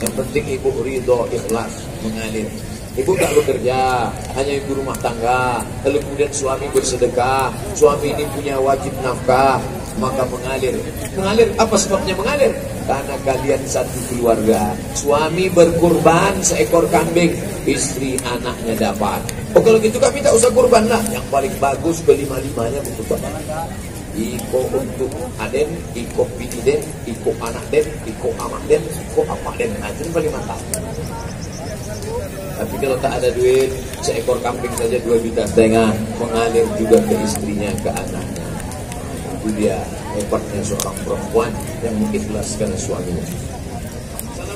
Yang penting ibu ridho, ikhlas, mengalir. Ibu tak bekerja, hanya ibu rumah tangga. Lalu kemudian suami bersedekah, suami ini punya wajib nafkah, maka mengalir. Mengalir apa sebabnya mengalir? Karena kalian satu keluarga. Suami berkurban seekor kambing, istri anaknya dapat. Oh kalau gitu kami tak usah kurban lah. Yang paling bagus kelima-limanya berkurban. Iko untuk aden, iko bini den, iko anak den, iko amak den, iko apa den. Nah, itu paling mantap. Tapi kalau tak ada duit, seekor kambing saja 2,5 juta, mengalir juga ke istrinya, ke anaknya. Itu dia hebatnya seorang perempuan yang mengikhlaskan suaminya.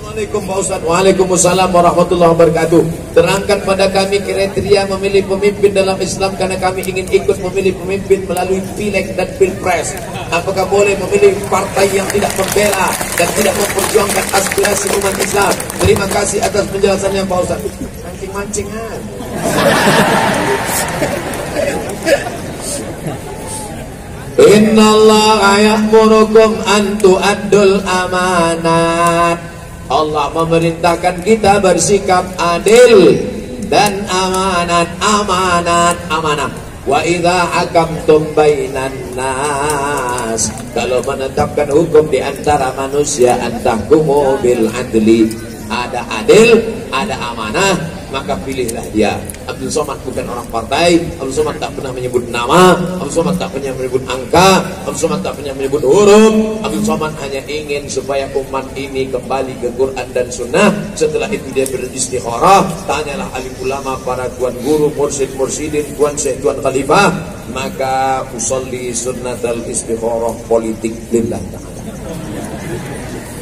Assalamualaikum Pak Ustaz. Waalaikumsalam warahmatullahi wabarakatuh. Terangkan pada kami kriteria memilih pemimpin dalam Islam, karena kami ingin ikut memilih pemimpin melalui pileg dan pilpres. Apakah boleh memilih partai yang tidak membela dan tidak memperjuangkan aspirasi umat Islam? Terima kasih atas penjelasannya Pak Ustaz. Mancing-mancingan. Innallaha ya'murukum an tu'addul amanat. Allah memerintahkan kita bersikap adil dan amanah. Wa idza hakamtum bainan nas, kalau menetapkan hukum di antara manusia, antahkumu bil adli, ada adil, ada amanah, maka pilihlah dia. Abdul Somad bukan orang partai. Abdul Somad tak pernah menyebut nama. Abdul Somad tak pernah menyebut angka. Abdul Somad tak pernah menyebut huruf. Abdul Somad hanya ingin supaya umat ini kembali ke Quran dan Sunnah. Setelah itu dia beristikharah. Tanyalah alim ulama, para tuan guru, mursyid-mursyidin, tuan syekh, tuan khalifah. Maka usolli sunnatal istikharah politik lillah ta'ala.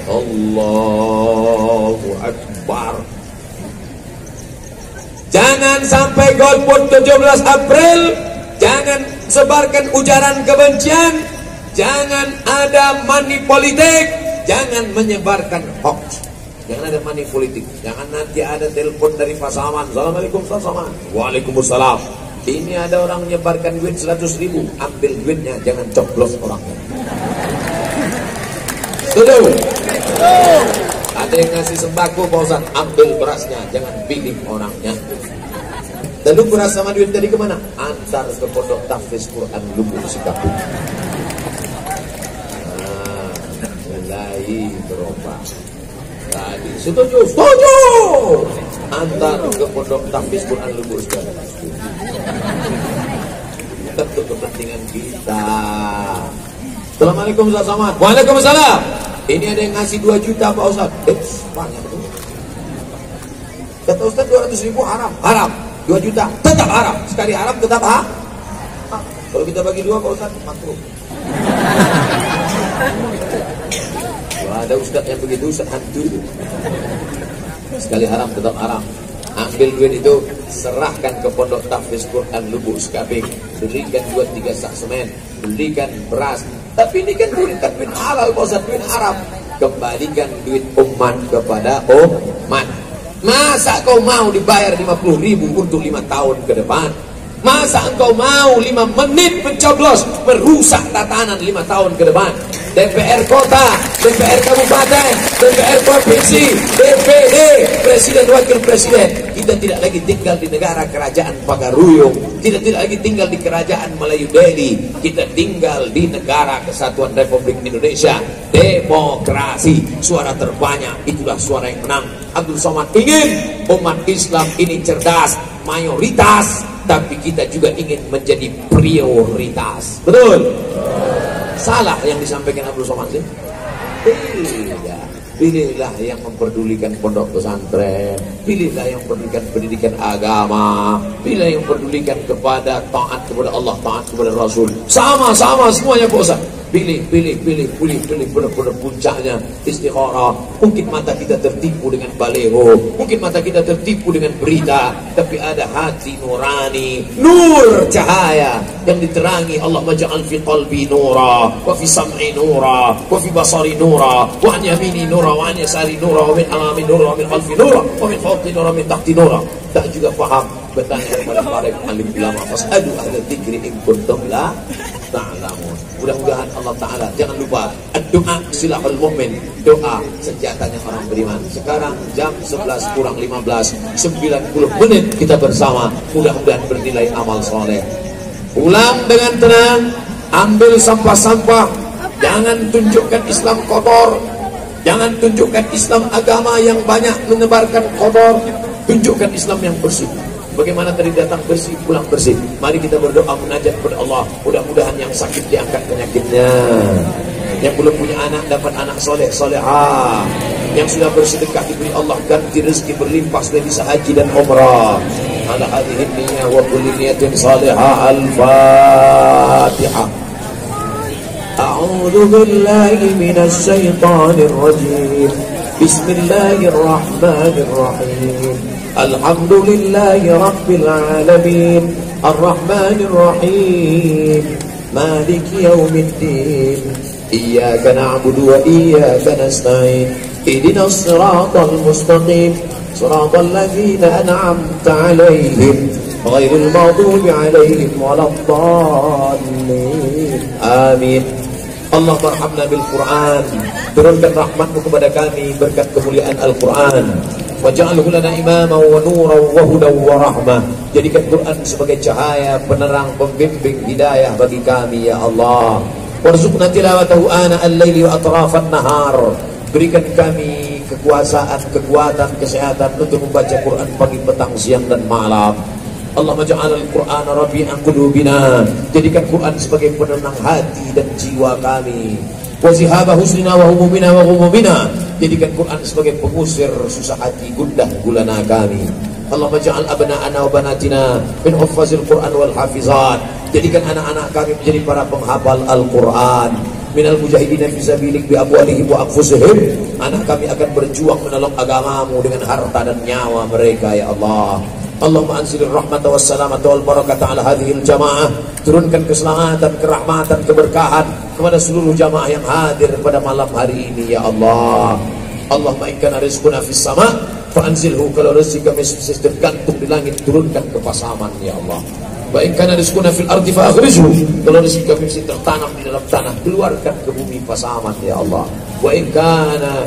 Allahu Akbar. Jangan sampai golput 17 April. Jangan sebarkan ujaran kebencian. Jangan ada money politik. Jangan menyebarkan hoax. Jangan ada money politik. Jangan nanti ada telepon dari Pak Saman. Assalamualaikum Pak Saman. Waalaikumsalam. Ini ada orang menyebarkan duit 100.000. Ambil duitnya, jangan coblos orangnya. Setuju? Ada yang ngasih sembako Pak Ustaz, ambil berasnya, jangan pilih orangnya. Lalu beras sama duit tadi kemana? Antar ke Pondok Tahfiz Quran Lubuk Sukabumi. Mulai berubah. Tadi setuju, setuju. Antar ke Pondok Tahfiz Quran Lubuk Sukabumi. Tentu kepentingan kita. Assalamualaikum Ustaz Samad. Waalaikumsalam. Ini ada yang ngasih 2 juta Pak Ustaz. Banyak tuh. Kata Ustaz 200.000 haram. Haram. 2 juta tetap haram. Sekali haram tetap haram. Kalau kita bagi 2 Pak Ustaz, makruh. Ada ustaz yang begitu, ustaz hantu. Sekali haram tetap haram. Ambil duit itu, serahkan ke pondok tahfiz Quran Lubuk Skabing, belikan 2-3 sak semen, belikan beras. Tapi ini kan duit halal, duit haram. Kembalikan duit umat kepada umat. Masa kau mau dibayar 50.000 untuk 5 tahun ke depan? Masa engkau mau 5 menit mencoblos merusak tatanan 5 tahun ke depan? DPR kota, DPR kabupaten, DPR provinsi, DPD, presiden wakil presiden. Kita tidak lagi tinggal di negara kerajaan Pagaruyung, kita tidak lagi tinggal di kerajaan Melayu Delhi. Kita tinggal di negara kesatuan Republik Indonesia. Demokrasi, suara terbanyak itulah suara yang menang. Abdul Somad ingin umat Islam ini cerdas, mayoritas, tapi kita juga ingin menjadi prioritas. Betul? Salah yang disampaikan Abdul Somad sih? Tidak. Pilihlah yang memperdulikan pondok pesantren, pilihlah yang memperdulikan pendidikan agama, pilihlah yang memperdulikan kepada taat kepada Allah, taat kepada Rasul. Sama-sama semuanya Pak Ustaz. Pilih benar-benar puncaknya istikharah. Mungkin mata kita tertipu dengan baleho, mungkin mata kita tertipu dengan berita, tapi ada hati nurani, nur cahaya yang diterangi Allah. Maj'al fi qalbi nura, wa fi sam'i nura, wa fi basari nura, wa an yamini nura, wa an yasari nura, wa min amami nura, wa min khalfi nura, wa min fawqi nura, wa min tahti nura. Tak juga paham, bertanya kepada para alim ulama, fas'alu ahla dzikri in kuntum la ta'lamun. Mudah-mudahan Allah Ta'ala, jangan lupa doa silahul mu'min, doa senjatanya orang beriman. Sekarang jam 11 kurang 15, 90 menit kita bersama, mudah-mudahan bernilai amal soleh. Pulang dengan tenang, ambil sampah-sampah, jangan tunjukkan Islam kotor, jangan tunjukkan Islam agama yang banyak menebarkan kotor, tunjukkan Islam yang bersih. Bagaimana tadi datang bersih, pulang bersih. Mari kita berdoa munajat kepada Allah. Mudah-mudahan yang sakit diangkat penyakitnya, yang belum punya anak dapat anak soleh solehah, yang sudah bersedekah diberi Allah ganti rezeki berlimpah sudah bisa haji dan umrah. Ala hadhihi niyyah wa kulli niyatin salihah. Al-Fatihah. A'udzu billahi minasy syaithanir rajim. Bismillahirrahmanirrahim. Alhamdulillahi rabbil alamin. Ar-Rahmanir Rahim. Maliki yaumiddin. Iyyaka na'budu wa iyyaka nasta'in. Ihdinas siratal mustaqim. Siratal ladzina an'amta 'alaihim ghairil maghdubi 'alaihim waladdallin. Amin. Allah marhamna bil Quran. Turunkan rahmatmu kepada kami berkat kemuliaan Al-Quran. Waj'alhu lana imaman wa nuran wa hudan wa rahmah. Jadikan Quran sebagai cahaya, penerang, pembimbing, hidayah bagi kami ya Allah. Warzuqna tilawatahu ana al-laili wa atrafan nahar. Berikan kami kekuasaan, kekuatan, kesehatan untuk membaca Quran pagi, petang, siang dan malam. Allah maj'al al-Qur'ana rabi'a qulubina. Jadikan Quran sebagai penenang hati dan jiwa kami. Wa zihaba husnina wa humumina wa humumina. Jadikan Quran sebagai pengusir susah hati, gundah gulana kami. Allah maj'al abna'ana wa banatina min huffazil Qur'an wal hafizat. Jadikan anak-anak kami menjadi para penghafal Al-Qur'an. Minal mujahidina fi sabilik bi amwalihim wa anfusihim. Anak kami akan berjuang menolong agamamu dengan harta dan nyawa mereka ya Allah. Allahumma anzilir rahmata wassalamata wal barakata ala hadhil jamaah. Turunkan keselamatan, kerahmatan, keberkahan kepada seluruh jamaah yang hadir pada malam hari ini ya Allah. Allahumma in kana rizquna fis sama fa anzilhu. Kalau rezeki kami tergantung di langit, turunkan ke pasaman ya Allah. Wa in kana rizquna fil ardi fa akhrijhu. Kalau rezeki kami tertanam di dalam tanah, keluarkan ke bumi pasaman ya Allah. Wa in kana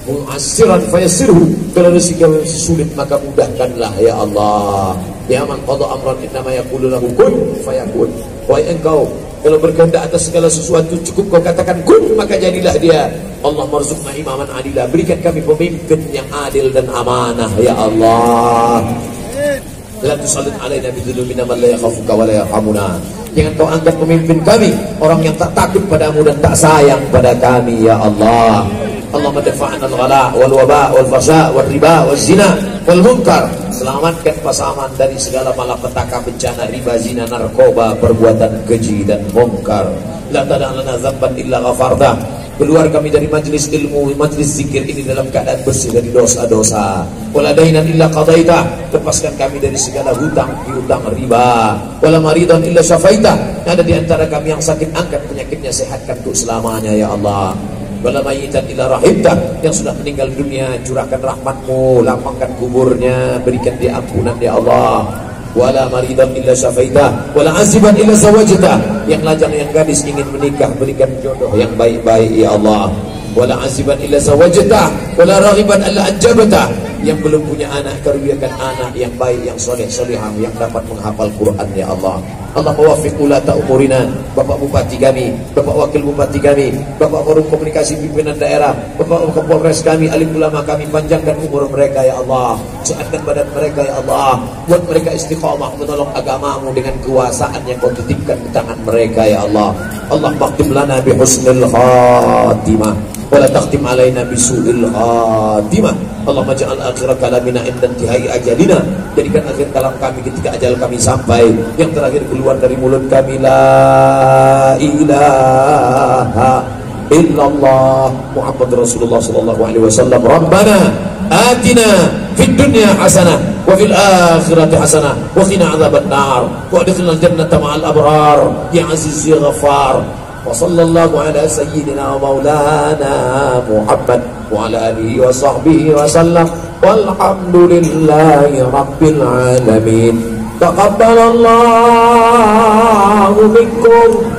mu'assiran fayassirhu. Kalau rezeki kami sulit maka mudahkanlah ya Allah. Ya man qada amran innama yaqulu lahu kun fayakun. Wahai engkau, kalau berkehendak atas segala sesuatu cukup kau katakan kun maka jadilah dia. Allah marzuqna imaman adila. Berikan kami pemimpin yang adil dan amanah ya Allah. La tusallit alaina bidzulumina man la yakhafuka wa la yarhamuna. Jangan kau angkat pemimpin kami orang yang tak takut padamu dan tak sayang pada kami ya Allah. Allahumma dafa'na al-ghala wal waba wal fasa wal riba wal zina wal munkar. Selamatkan pasaman dari segala malapetaka, bencana, riba, zina, narkoba, perbuatan keji dan munkar. La tada' lana dzamban illa ghafarta. Keluar kami dari majlis ilmu, majlis zikir ini dalam keadaan bersih dari dosa-dosa. Wala dainan illa qadaita. Lepaskan kami dari segala hutang, piutang, riba. Wala maridan illa syafaita. Ada di antara kami yang sakit, angkat penyakitnya, sehatkan untuk selamanya ya Allah. Wala mayitan illa rahimta. Yang sudah meninggal dunia, curahkan rahmatmu, lapangkan kuburnya, berikan dia ampunan ya Allah. Wala maridan illa syafaita, wala aziban illa zawajta. Yang lajang, yang gadis ingin menikah, berikan jodoh yang baik-baik ya Allah. Wala aziban illa zawajta, wala raghiban illa anjabta. Yang belum punya anak, karuniakan anak yang baik, yang soleh solehah, yang dapat menghafal Quran ya Allah. Allah mewaffiq ulata umurina, Bapak Bupati kami, Bapak Wakil Bupati kami, Bapak Forum Komunikasi Pimpinan Daerah, Bapak Kapolres kami, alim ulama kami, panjangkan umur mereka ya Allah, sehatkan badan mereka ya Allah, buat mereka istiqamah menolong agamamu dengan kekuasaan yang kau titipkan di tangan mereka ya Allah. Allah maktim lana bi husnil khatimah, wala takhtim alaina bisu'il khatimah. Allahumma ja'al akhir kalamina inda intihai ajalina. Jadikan akhir kalam kami ketika ajal kami sampai, yang terakhir keluar dari mulut kami la ilaha illallah Muhammad Rasulullah sallallahu alaihi wasallam. Rabbana atina fid dunya hasanah wa fil akhirati hasanah wa qina adzabannar wa adkhilna jannata ma'al abrar ya aziz ya ghafar. Wa sallallahu ala sayyidina wa maulana Muhammad wa ala alihi wa sahbihi wa sallam walhamdulillahi rabbil alamin. Taqabbalallahu minkum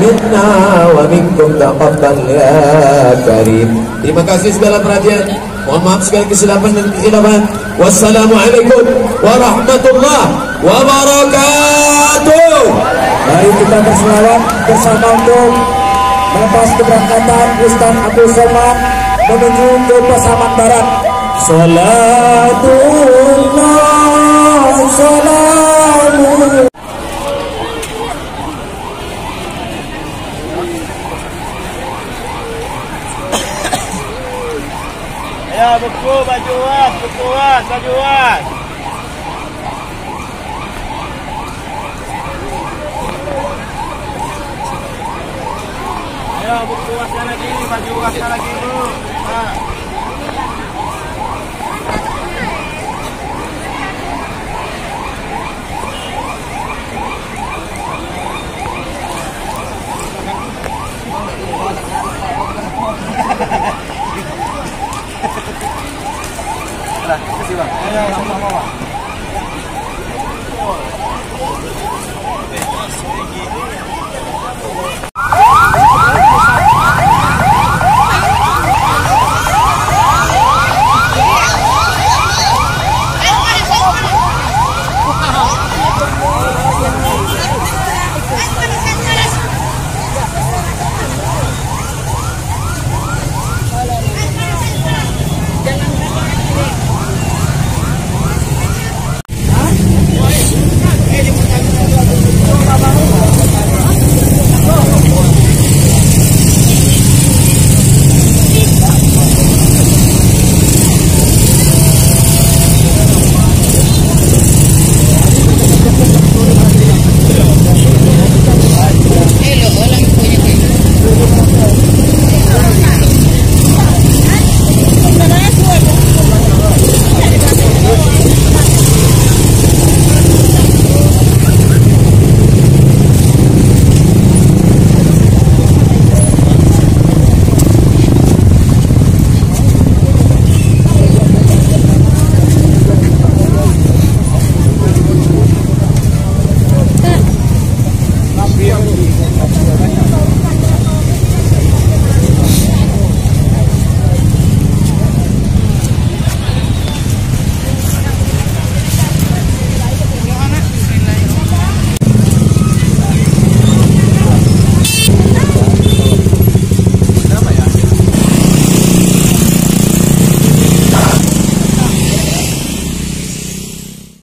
minna wa minkum taqabbal ya karim. Terima kasih segala perhatian. Mohon maaf segala kesilapan dan kekhilafan. Wassalamualaikum warahmatullahi wabarakatuh.
Mari kita berselawat bersama untuk melepas keberangkatan Ustaz Abdul Somad menuju ke Pasaman Barat. Salatullah salamu.
Ya, beku baju was, baju was. Ayo, beku wasnya lagi, baju wasnya lagi dulu. Nah. Terima kasih bang. Ayo, sama-sama bang.